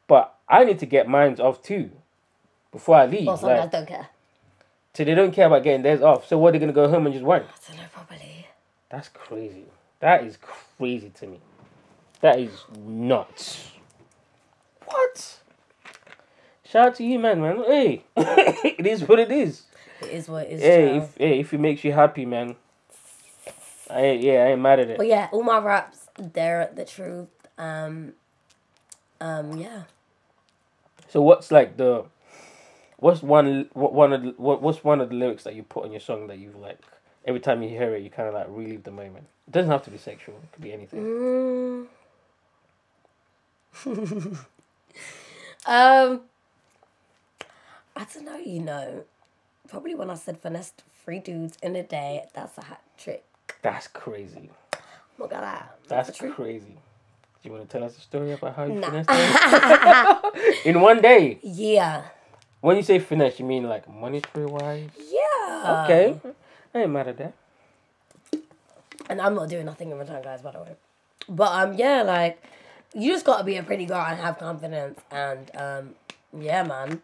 but I need to get mine off too before I leave. Well, some guys don't care. So they don't care about getting theirs off. So what, they're gonna go home and just whine? I don't know, probably. That's crazy. That is crazy to me. That is nuts. What? Shout out to you, man. Hey, it is what it is. It is what it is. Hey, if it makes you happy, man. I ain't mad at it. But yeah, all my raps, they're the truth. Yeah. So what's like what's one of the lyrics that you put on your song that you've like every time you hear it you kind of like relive the moment? It doesn't have to be sexual. It could be anything. I don't know, probably when I said finessed 3 dudes in a day, that's a hat trick. That's crazy. Look at that. That's crazy. Do you want to tell us a story about how you finessed it? In one day? Yeah. When you say finesse, you mean like monetary wise? Yeah. Okay. I ain't mad at that. And I'm not doing nothing in return, guys, by the way. But yeah, like, you just gotta be a pretty girl and have confidence. And yeah, man.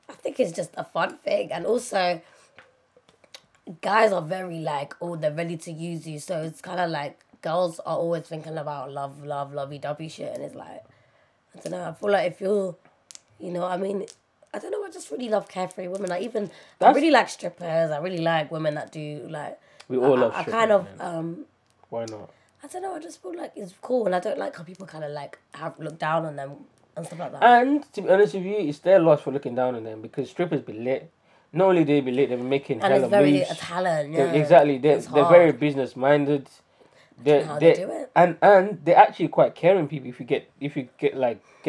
I think it's just a fun thing. And also, guys are very like, they're ready to use you. So it's kind of like, girls are always thinking about love, lovey-dovey shit. And it's like, I don't know, I feel like if you're, I mean, I don't know, I just really love carefree women. I really like strippers. I really like women that do like... We all love strippers. I kind of... Why not? I don't know, I just feel like it's cool. And I don't like how people kind of like look down on them and stuff like that. And to be honest with you, it's their loss for looking down on them because strippers be lit. Not only they be lit, they be making hella moves. And it's very a talent, yeah. Exactly. They're very business minded. How they do it. And they're actually quite caring people if you get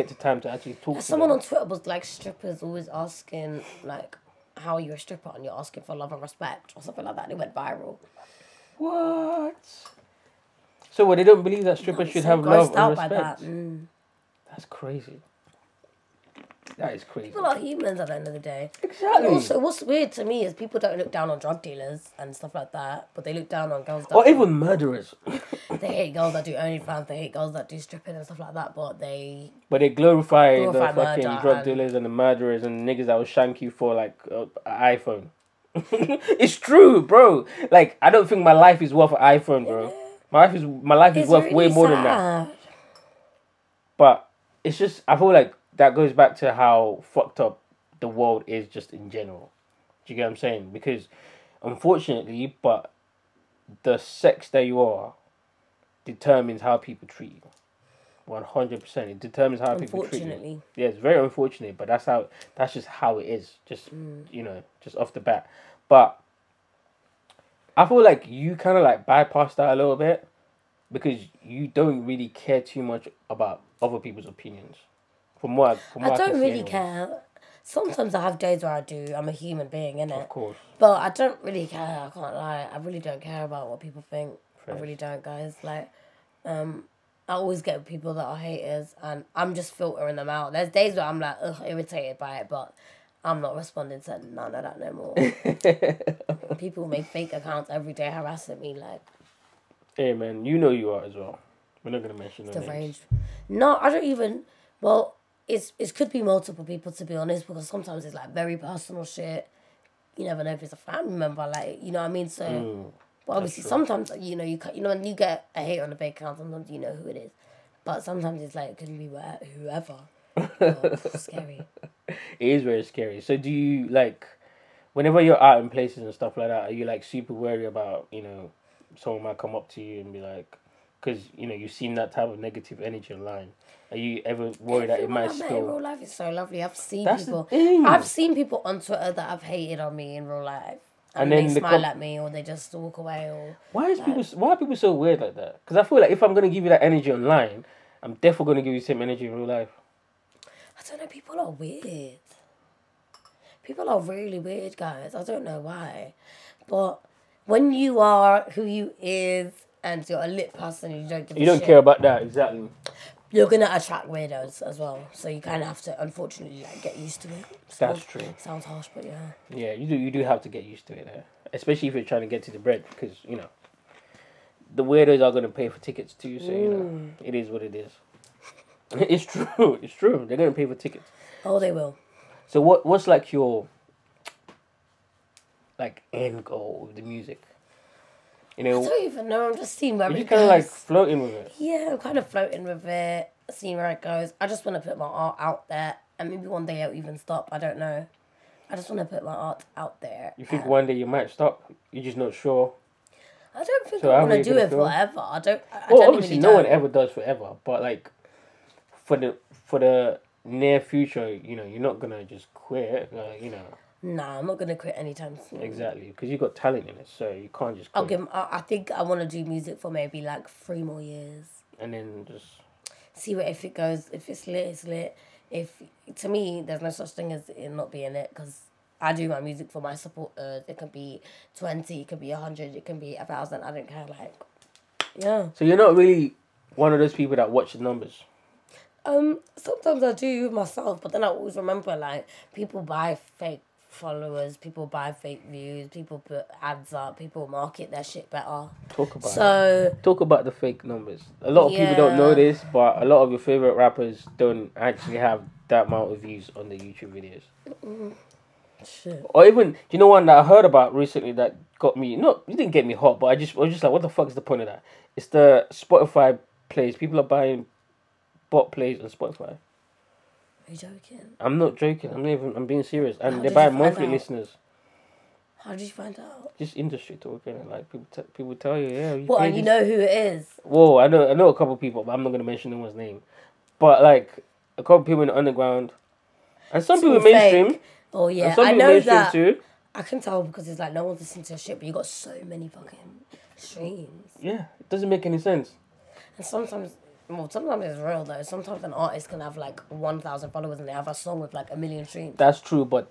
the time to actually talk to someone them. on Twitter was like, strippers always asking like, how are you a stripper and you're asking for love and respect or something like that, and it went viral. What? So they don't believe that strippers should have love and respect? By that. That's crazy. That is crazy. People are humans at the end of the day. Exactly. And also, what's weird to me is people don't look down on drug dealers and stuff like that, but they look down on girls that... Or even murderers. They hate girls that do OnlyFans, they hate girls that do stripping and stuff like that, but they glorify the fucking drug dealers and the murderers and the niggas that will shank you for, like, an iPhone. It's true, bro. Like, I don't think my life is worth an iPhone, bro. Yeah. My life is worth really way more than that. But it's just, I feel like that goes back to how fucked up the world is just in general. Do you get what I'm saying? Because, unfortunately, but the sex that you are determines how people treat you. 100%. It determines how people treat you. Yeah, it's very unfortunate, but that's just how it is. Just, just off the bat. But I feel like you kind of like bypass that a little bit because you don't really care too much about other people's opinions. I don't really care. Sometimes I have days where I do. I'm a human being, innit? Of course. But I don't really care. I can't lie. I really don't care about what people think. Fresh. I really don't, guys. Like, I always get people that are haters, and I'm just filtering them out. There's days where I'm like, irritated by it, but I'm not responding to none of that no more. People make fake accounts every day harassing me, like. Hey, man, you know you are as well. We're not gonna mention the names. No, I don't even. Well. It could be multiple people, to be honest, because sometimes it's like very personal shit. You never know if it's a family member, like, you know what I mean? So, but obviously sometimes, when you get a hate on a fake account, sometimes you know who it is. But sometimes it's like, it could be whoever. It's scary. It is very scary. So do you, like, whenever you're out in places and stuff like that, are you, like, super wary about, someone might come up to you and be like, because, you've seen that type of negative energy online. Are you ever worried that it might spill? In real life is so lovely. I've seen people on Twitter that have hated on me in real life, and then they smile at me or they just walk away. Or why are people so weird like that? Because I feel like if I'm gonna give you that energy online, I'm definitely gonna give you the same energy in real life. I don't know. People are weird. People are really weird, guys. I don't know why, but when you are who you is and you're a lit person, and you don't care about that exactly. You're going to attract weirdos as well. So you kind of have to, unfortunately, like, get used to it. That's true. Sounds harsh, but yeah. Yeah, you do have to get used to it, especially if you're trying to get to the bread, because, the weirdos are going to pay for tickets too, so, it is what it is. It's true. It's true. They're going to pay for tickets. Oh, they will. So what's, like, your, like, end goal with the music? You know, I don't even know. I'm just seeing where you're it just kind of like goes. floating with it. Yeah, I'm kind of floating with it, seeing where it goes. I just want to put my art out there, and maybe one day I'll even stop. I don't know. I just want to put my art out there. You think one day you might stop? You're just not sure. I don't think So I how want are to you do gonna it feel? forever. I don't. I Well, don't obviously, really no one don't. ever does forever. But like, for the near future, you know, you're not gonna just quit. You know, Nah, I'm not gonna quit anytime soon. exactly, because you got talent in it, so you can't just quit. I think I want to do music for maybe like 3 more years. And then just See what if it goes. If it's lit, it's lit. If to me, there's no such thing as it not being lit because I do my music for my supporters. It can be 20, it can be 100, it can be 1,000. I don't care. Like, yeah. so you're not really one of those people that watch the numbers. Sometimes I do myself, but then I always remember like people buy fake followers, people buy fake views, people put ads up, people market their shit better. Talk about the fake numbers. A lot of people don't know this, but a lot of your favorite rappers don't actually have that amount of views on the YouTube videos. Shit. Or even, do you know one that I heard about recently that got me? No, it didn't get me hot, but I was just like, what the fuck is the point of that? It's the Spotify plays. People are buying bot plays on Spotify. Are you joking? I'm not joking. I'm being serious. And How they're did buying you find monthly out? listeners. How did you find out? Just industry talk, like people tell you, yeah. What, and you know who it is? Whoa, I know a couple of people, but I'm not gonna mention anyone's name. But like a couple of people in the underground, and some people mainstream. Fake. Oh yeah, and some I people know mainstream that. too. I can tell because it's like no one's listening to your shit, but you got so many fucking streams. Yeah, it doesn't make any sense. And sometimes it's real though. Sometimes an artist can have like 1,000 followers and they have a song with like 1 million streams. That's true, but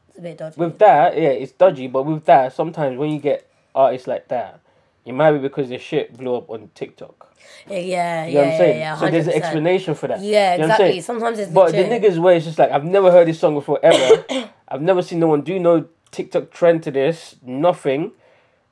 It's a bit dodgy. with that, yeah, it's dodgy. But with that, sometimes when you get artists like that, it might be because their shit blew up on TikTok. Yeah, You know what I'm saying? yeah, So there's an 100%. explanation for that. Yeah, You know what I'm saying? exactly. Sometimes it's But legit. the niggas way, it's just like, I've never heard this song before, ever. I've never seen no one do no TikTok trend to this, nothing.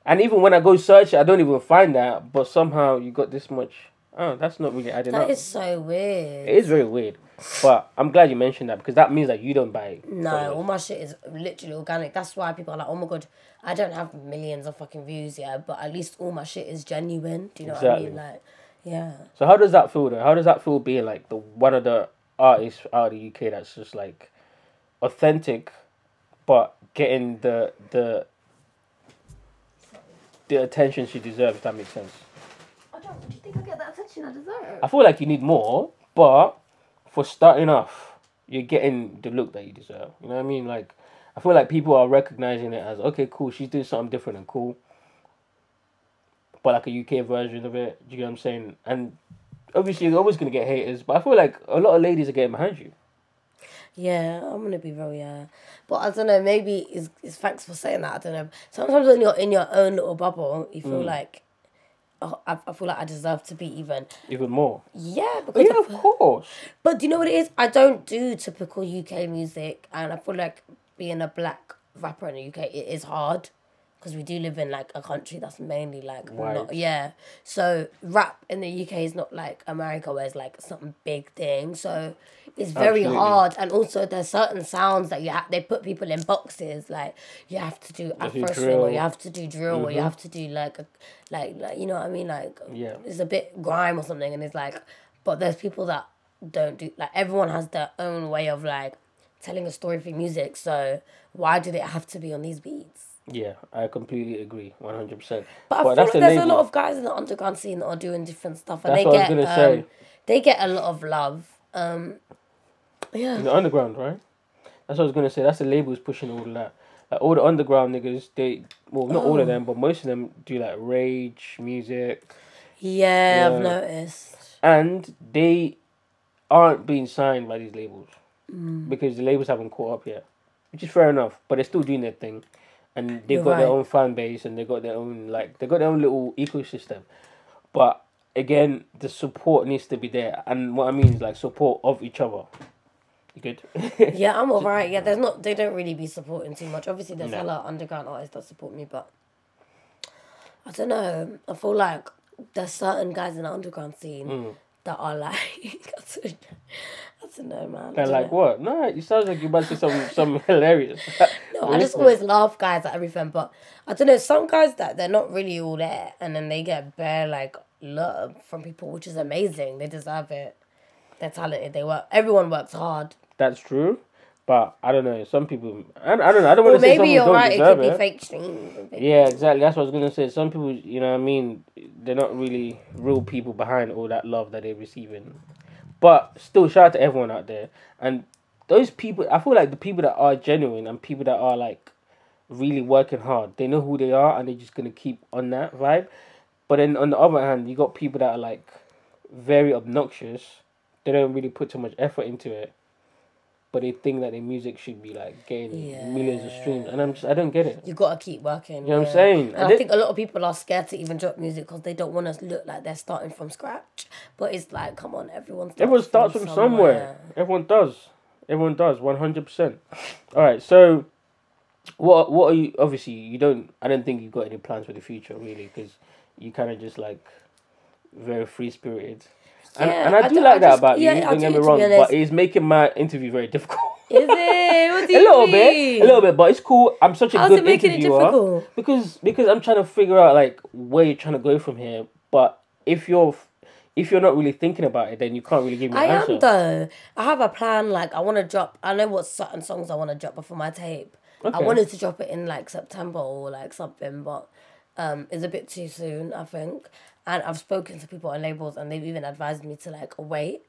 And even when I go search it, I don't even find that. But somehow you got this much. Oh, that's not really adding up. That is so weird. It is very weird. But I'm glad you mentioned that because that means that you don't buy No, followers. all my shit is literally organic. That's why people are like, oh my god, I don't have millions of fucking views, yeah, but at least all my shit is genuine. Do you know what I mean? Like, yeah. So how does that feel though? How does that feel being like the one of the artists out of the UK that's just like authentic but getting the attention she deserves, if that makes sense? Do you think I get that attention I deserve? I feel like you need more, but for starting off, you're getting the look that you deserve. You know what I mean? Like, I feel like people are recognizing it as, okay, cool, she's doing something different and cool. But like a UK version of it, do you know what I'm saying? And obviously you're always going to get haters, but I feel like a lot of ladies are getting behind you. Yeah, I'm gonna be real, yeah. But I don't know, maybe it's thanks for saying that, I don't know. Sometimes when you're in your own little bubble, you feel like, oh, I feel like I deserve to be Even more. Yeah, because Yeah, of course. But do you know what it is? I don't do typical UK music, and I feel like being a black rapper in the UK, it is hard. Because we do live in like a country that's mainly like White. yeah. So rap in the UK is not like America where it's like some big thing. So it's very Absolutely. hard, and also there's certain sounds that they put people in boxes. Like you have to do Afro swing, or you have to do drill, or you have to do like you know what I mean? Like it's a bit grime or something, and it's like, but there's people that don't do like everyone has their own way of like telling a story through music. So why do they have to be on these beats? Yeah, I completely agree, 100%. But I feel like there's a lot of guys in the underground scene that are doing different stuff, and That's what I was gonna say. They get a lot of love. Yeah. In the underground, right? That's what I was gonna say. That's the labels pushing all of that. Like all the underground niggas, not all of them, but most of them do like rage music. Yeah, I've noticed. And they aren't being signed by these labels because the labels haven't caught up yet, which is fair enough. But they're still doing their thing, and they've got their own fan base, and they got their own little ecosystem. But again, the support needs to be there, and what I mean is like support of each other. You good? Yeah, I'm alright. Yeah, they don't really be supporting too much. Obviously, there's a lot of underground artists that support me, but I don't know. I feel like there's certain guys in the underground scene that are like I don't know, man. And like what? No, it sounds like you might say some hilarious. No, I just always laugh guys at everything, but I don't know, some guys that they're not really all there and then they get bare like love from people, which is amazing. They deserve it. They're talented. Everyone works hard. That's true. But I don't know. Some people, I don't know. I don't want to say some maybe people you're don't right. It deserve could it. be fake streams. Yeah, exactly. That's what I was gonna say. Some people, you know what I mean, they're not really real people behind all that love that they're receiving. But still, shout out to everyone out there. And those people, I feel like the people that are genuine and people that are like really working hard, they know who they are and they're just gonna keep on that vibe. But then on the other hand, you got people that are like very obnoxious. They don't really put too much effort into it. But they think that their music should be like getting millions of streams, and I don't get it. You gotta keep working. You know what I'm saying? And I think a lot of people are scared to even drop music because they don't want to look like they're starting from scratch. But it's like, come on, everyone starts from somewhere. Everyone does. 100%. All right, so what are you? Obviously, you don't. I don't think you've got any plans for the future, really, because you kind of just like very free spirited. And I do like that about you. Don't get me wrong, but it's making my interview very difficult. Is it? What do you mean? A little bit, but it's cool. I'm such a How's good it making interviewer it difficult? because I'm trying to figure out like where you're trying to go from here. But if you're not really thinking about it, then you can't really give me an answer. I am though. I have a plan. Like I want to drop. I know what certain songs I want to drop before my tape. Okay. I wanted to drop it in like September or like something, but it's a bit too soon, I think. And I've spoken to people on labels and they've even advised me to like wait.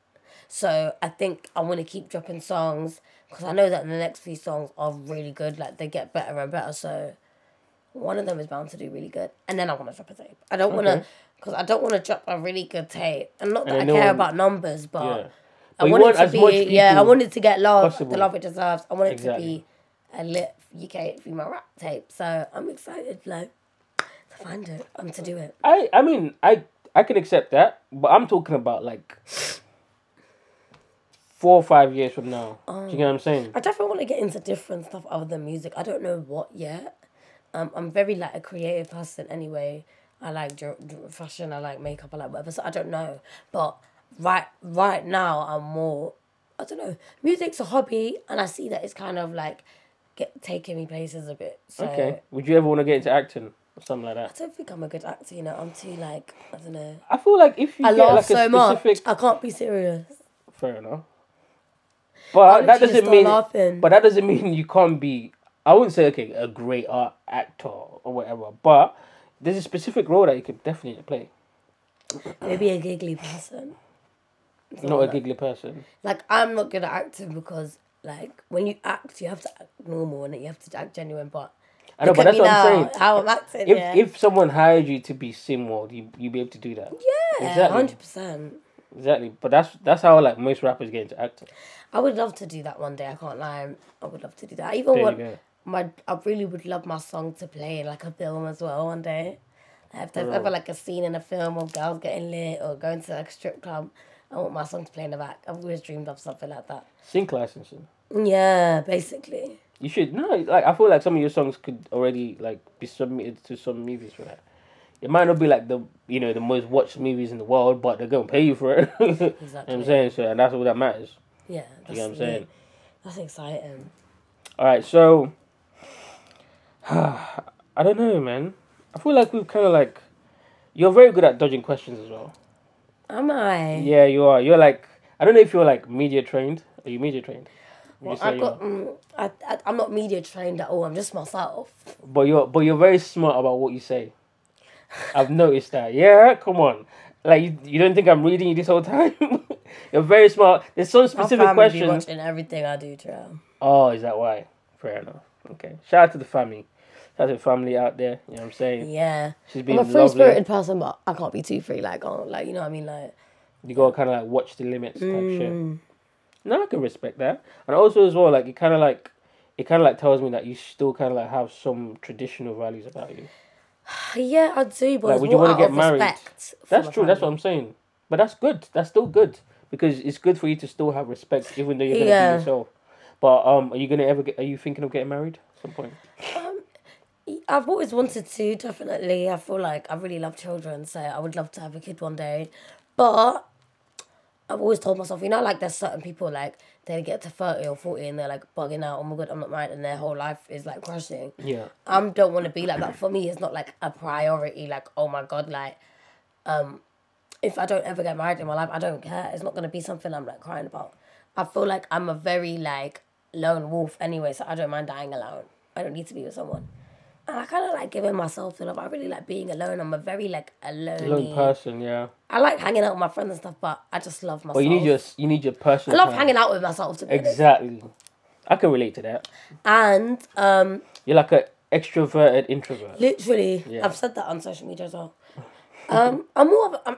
So I think I want to keep dropping songs because I know that the next few songs are really good. Like they get better and better. So one of them is bound to do really good. And then I want to drop a tape. I don't want to, because I don't want to drop a really good tape. And not that I care about numbers, but I want it to be, I want it to get love, the love it deserves. I want it to be a lit UK female rap tape. So I'm excited, like, to find it and to do it. I mean, I can accept that, but I'm talking about like 4 or 5 years from now. Do you get what I'm saying? I definitely want to get into different stuff other than music. I don't know what yet. I'm very like a creative person anyway. I like fashion, I like makeup, I like whatever. So I don't know. But right now I'm more, I don't know. Music's a hobby and I see that it's kind of like taking me places a bit. So okay. Would you ever want to get into acting? Or something like that. I don't think I'm a good actor, you know. I'm too like, I don't know. I feel like if you I get laugh like so a specific... much, I can't be serious. Fair enough. But that doesn't mean. Laughing. But that doesn't mean you can't be. I wouldn't say a great art actor or whatever. But there's a specific role that you could definitely play. Maybe a giggly person. Not a giggly person. Like I'm not good at acting because like when you act, you have to act normal and you have to act genuine. But I know, but that's what I'm saying. How I'm acting. If someone hired you to be Simwald, you'd be able to do that. Yeah, 100%. Exactly, but that's how like most rappers get into acting. I would love to do that one day. I can't lie. I would love to do that. I really would love my song to play in like a film as well one day. If there's ever like a scene in a film of girls getting lit or going to like a strip club, I want my song to play in the back. I've always dreamed of something like that. Sync licensing. Yeah, basically. You should like. I feel like some of your songs could already like be submitted to some movies for that. It might not be like the most watched movies in the world, but they're gonna pay you for it. Exactly. You know what I'm saying? So, and that's all that matters. Yeah, you know what I'm saying? That's exciting. All right, so I don't know, man. I feel like we've kind of like you're very good at dodging questions as well. Am I? Yeah, you are. You're like I don't know if you're like media trained. Are you media trained? Well, I'm not media trained at all. I'm just myself. But you're very smart about what you say. I've noticed that. Yeah, come on. Like you don't think I'm reading you this whole time? You're very smart. There's some specific questions. Be watching everything I do, Tram. Oh, is that why? Fair enough. Okay. Shout out to the family. Shout out to the family out there. You know what I'm saying? Yeah. She's been I'm a free-spirited person, but I can't be too free. Like, you know what I mean? Like, you gotta kind of like watch the limits type shit. No, I can respect that. And also as well, like it kind of like tells me that you still kind of like have some traditional values about you. Yeah, I do, but like, would you want to get married? That's true. Family. That's what I'm saying. But that's good. That's still good because it's good for you to still have respect, even though you're gonna be yourself. But are you thinking of getting married at some point? I've always wanted to. Definitely, I feel like I really love children, so I would love to have a kid one day. But I've always told myself, you know, like there's certain people like they get to 30 or 40 and they're like bugging out. Oh my god, I'm not married, and their whole life is like crushing. Yeah. I don't want to be like that. For me, it's not like a priority. Like, oh my god, like, if I don't ever get married in my life, I don't care. It's not gonna be something I'm like crying about. I feel like I'm a very like lone wolf anyway, so I don't mind dying alone. I don't need to be with someone. And I kind of like giving myself the love. I really like being alone. I'm a very like Lone person, yeah. I like hanging out with my friends and stuff, but I just love myself. But you need your personal I love time. hanging out with myself, to be honest. Exactly. I can relate to that. And You're like an extroverted introvert. literally, Yeah. I've said that on social media as well. I'm more of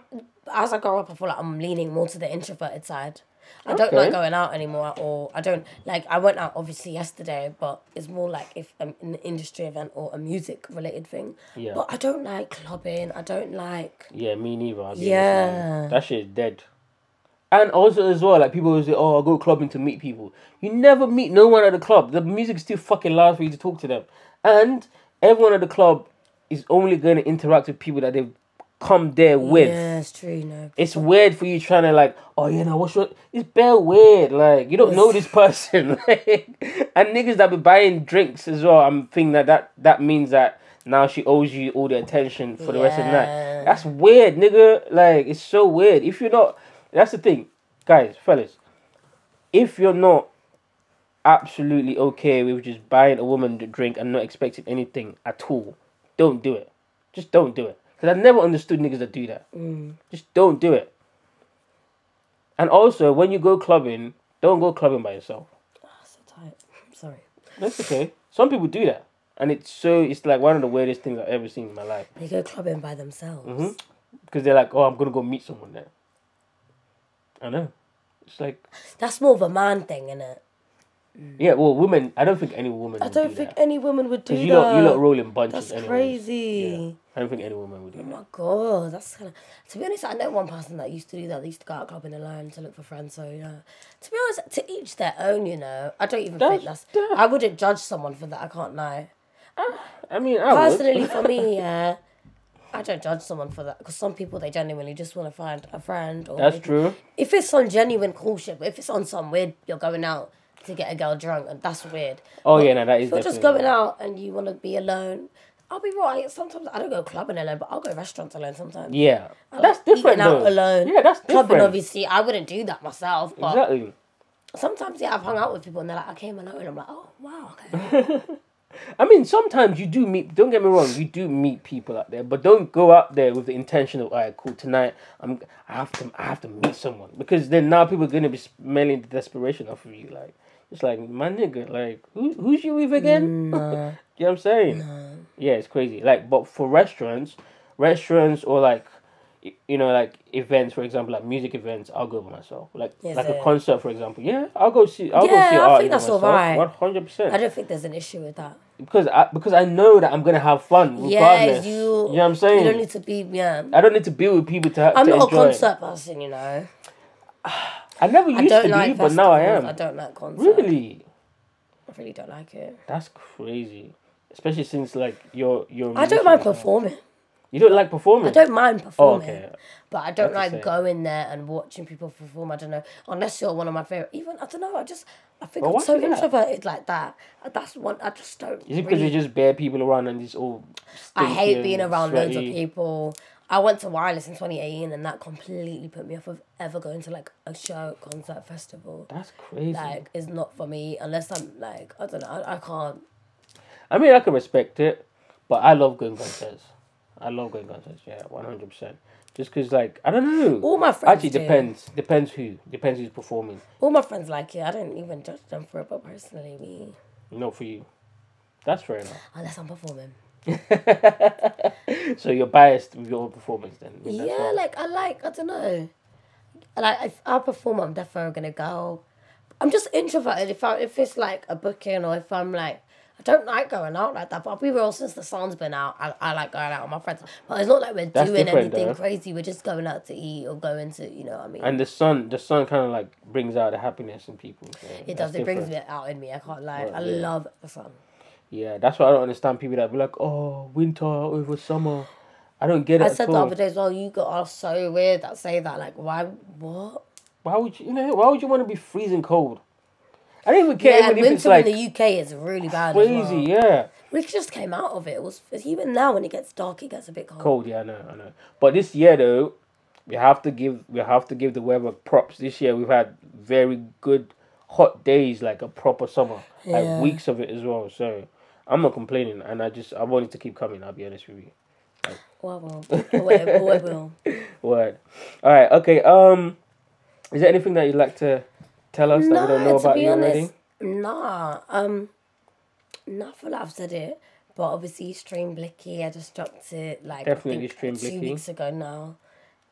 as I grow up, I feel like I'm leaning more to the introverted side. I don't like going out anymore, or I don't like. I went out obviously yesterday, but it's more like if I'm in an industry event or a music related thing. Yeah. But I don't like clubbing. I don't like. Yeah, me neither. I'll be Yeah. honest with you. That shit is dead. And also as well, like people always say, "Oh, I'll go clubbing to meet people." You never meet no one at the club. The music's too fucking loud for you to talk to them, and everyone at the club is only going to interact with people that they've come there with. Yeah, it's true. No. It's weird for you trying to like, oh, you know, what's your... It's bare weird. Like, you don't know this person. And niggas that be buying drinks as well, I'm thinking that means that now she owes you all the attention for the rest of the night. That's weird, nigga. Like, it's so weird. If you're not... That's the thing. Guys, fellas. If you're not absolutely okay with just buying a woman to drink and not expecting anything at all, don't do it. Just don't do it. Because I've never understood niggas that do that. Just don't do it. And also, when you go clubbing, don't go clubbing by yourself. Oh, so tight. I'm sorry. That's okay. Some people do that. And it's like one of the weirdest things I've ever seen in my life. They go clubbing by themselves. Because they're like, oh, I'm going to go meet someone there. I know. It's like... That's more of a man thing, innit? Yeah, well, women... I don't think any woman would do that. I don't think any woman would do that. You lot roll in bunches That's anyways. crazy. Yeah. I don't think any woman would do Oh that. my god, that's kind of... To be honest, I know one person that used to do that. They used to go out clubbing alone to look for friends. So, you know, to be honest, to each their own, you know. I don't even think that's... I wouldn't judge someone for that, I can't lie. I mean, I would. Personally, for me, yeah, I don't judge someone for that. Because some people, they genuinely just want to find a friend. Or That's maybe, true. if it's on genuine cool shit, but if it's on some weird, you're going out to get a girl drunk, and that's weird. Oh, but yeah, no, that is if you're just definitely going out and you want to be alone... I'll be right. Sometimes I don't go clubbing alone, but I'll go restaurants alone sometimes. Yeah. I That's like different, eating out though. alone. Yeah, that's different. Clubbing, obviously, I wouldn't do that myself. But Exactly. sometimes, yeah, I've hung out with people and they're like, I came alone. I'm like, oh, wow, okay. I mean, sometimes you do meet... Don't get me wrong. You do meet people out there. But don't go out there with the intention of, all right, cool, tonight I have to meet someone. Because then now people are going to be smelling the desperation off of you. Like, it's like, my nigga, like, who's you with again? Nah. You know what I'm saying? Nah. Yeah, it's crazy. Like, but for restaurants or like, you know, like events, for example, like music events, I'll go by myself. Like, Is like a it? concert, for example. Yeah, I'll go see. I'll go see Yeah, I art think by that's myself. alright. 100%. I don't think there's an issue with that. Because I know that I'm gonna have fun regardless. Yes, you know what I'm saying? You don't need to be, yeah. I don't need to be with people to I'm to not enjoy a it. concert person, you know. I never I used don't to like be, but now I festivals. am. I don't like concerts. Really? I really don't like it. That's crazy. Especially since like you're. I don't mind performing. You don't like performing? I don't mind performing. okay. But I don't That's the like same. going there and watching people perform. I don't know. Unless you're one of my favorite. Even, I don't know. I think But I'm why so is that? introverted like that. That's one. I just don't. Is it because really- there's just bare people around and it's all... I stinky hate and being around loads of sweaty? people. I went to Wireless in 2018 and that completely put me off of ever going to like a show, concert, festival. That's crazy. Like, it's not for me unless I'm like, I don't know, I can't. I mean, I can respect it, but I love going concerts. Yeah, 100%. Just because, like, I don't know. All my friends Actually, do. depends who's performing. All my friends like it. I don't even judge them for it, but personally, me, Not for you. That's fair enough. unless I'm performing. So you're biased with your own performance then? I mean, that's Yeah, why. I don't know. Like, if I perform, I'm definitely gonna go. I'm just introverted. If it's like a booking or if I'm like, I don't like going out like that. But I'll be real, since the sun's been out, I like going out with my friends. But it's not like we're That's doing different, anything though. crazy. We're just going out to eat or going to, you know what I mean? And the sun kind of like brings out the happiness in people. So It does. It brings it out in me. I can't lie. Well, I yeah. love the sun. Yeah, that's why I don't understand people that be like, oh, winter over summer. I don't get it I at said the all. other day as well, you got are so weird that say that. Like, why? What? Why would you? Why would you want to be freezing cold? I don't even care Yeah, even if it's winter like in the UK is really bad crazy. as well. Yeah. We just came out of it. It's even now when it gets dark, it gets a bit cold. Cold, yeah, I know. But this year though, we have to give the weather props. This year we've had very good hot days, like a proper summer, Yeah. like weeks of it as well. So I'm not complaining, and I want it to keep coming. I'll be honest with you. Well, it will. Word. All right. Okay. Is there anything that you'd like to tell us that we don't know to about be you honest, already? nah. Not for I've said it, but obviously Stream Blicky, I just dropped it like Definitely I think Stream 2 Blicky. weeks ago now,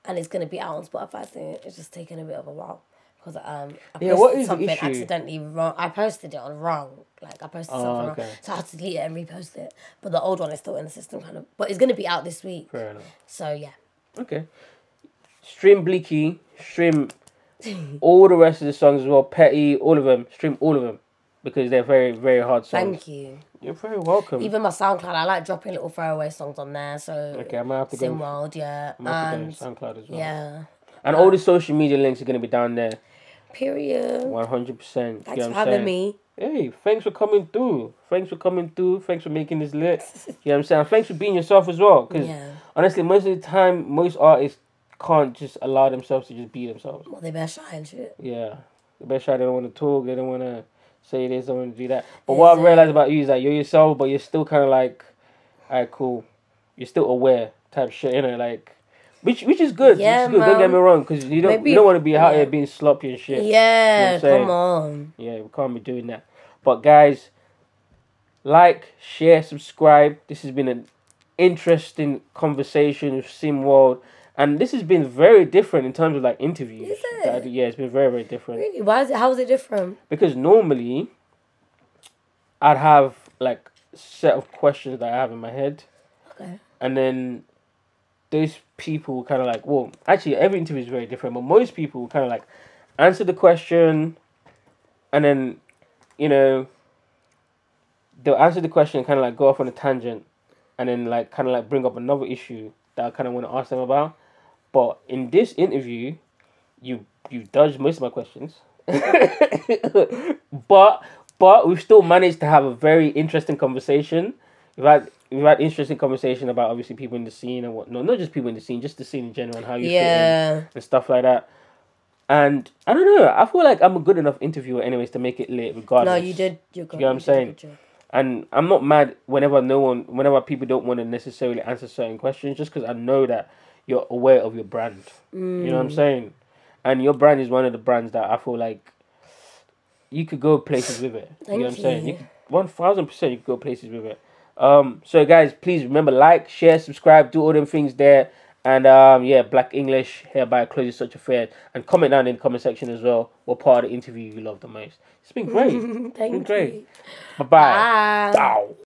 and it's gonna be out on Spotify soon. It's just taken a bit of a while because I posted what is the something issue? accidentally wrong. I posted it on wrong, like I posted something okay. wrong, so I had to delete it and repost it. But the old one is still in the system, kind of. But it's gonna be out this week. Fair enough. So yeah. Okay. Stream Bleaky, stream all the rest of the songs as well. Petty, all of them. Stream all of them because they're very, very hard songs. Thank you. You're very welcome. Even my SoundCloud, I like dropping little throwaway songs on there. So Okay, I might have to go. Simworld, yeah, I'm gonna and have to go to SoundCloud as well. yeah. And all the social media links are gonna be down there. Period. 100%. Thanks for having me. Hey, thanks for coming through. Thanks for making this lit. You know what I'm saying? Thanks for being yourself as well. Because honestly, most of the time, most artists can't just allow themselves to just be themselves. Well, they better shy and shit. Yeah. They better shy. They don't want to talk. They don't want to say this. They don't want to do that. But what I realized about you is that you're yourself, but you're still kind of like, alright, cool. You're still aware type shit, you know, like... Which is good. Yeah, which is good. Don't get me wrong, because you don't want to be out here being sloppy and shit. Yeah, you know come on. Yeah, we can't be doing that. But guys, like, share, subscribe. This has been an interesting conversation with SimWorld, and this has been very different in terms of like interviews. Is it? Yeah, it's been very, very different. Really? How is it different? Because normally, I'd have like a set of questions that I have in my head, Okay. and then those people kind of like, well, actually every interview is very different, but most people kind of like answer the question, and then, you know, they'll answer the question and kind of like go off on a tangent, and then like kind of like bring up another issue that I kind of want to ask them about. But in this interview, you dodged most of my questions, but we've still managed to have a very interesting conversation. We've had interesting conversation about obviously people in the scene and whatnot. Not just people in the scene, just the scene in general and how you fit in and stuff like that. And I don't know. I feel like I'm a good enough interviewer, anyways, to make it lit regardless. No, you did. You know what I'm saying? And I'm not mad whenever people don't want to necessarily answer certain questions, just because I know that you're aware of your brand. You know what I'm saying? And your brand is one of the brands that I feel like you could go places with it. You know what I'm saying? 1000% you could go places with it. So guys, please remember, like, share, subscribe, do all them things there. And Black English, hereby closes such affair. And comment down in the comment section as well what part of the interview you love the most. It's been great. Thank you. Bye-bye. Bye. Ciao.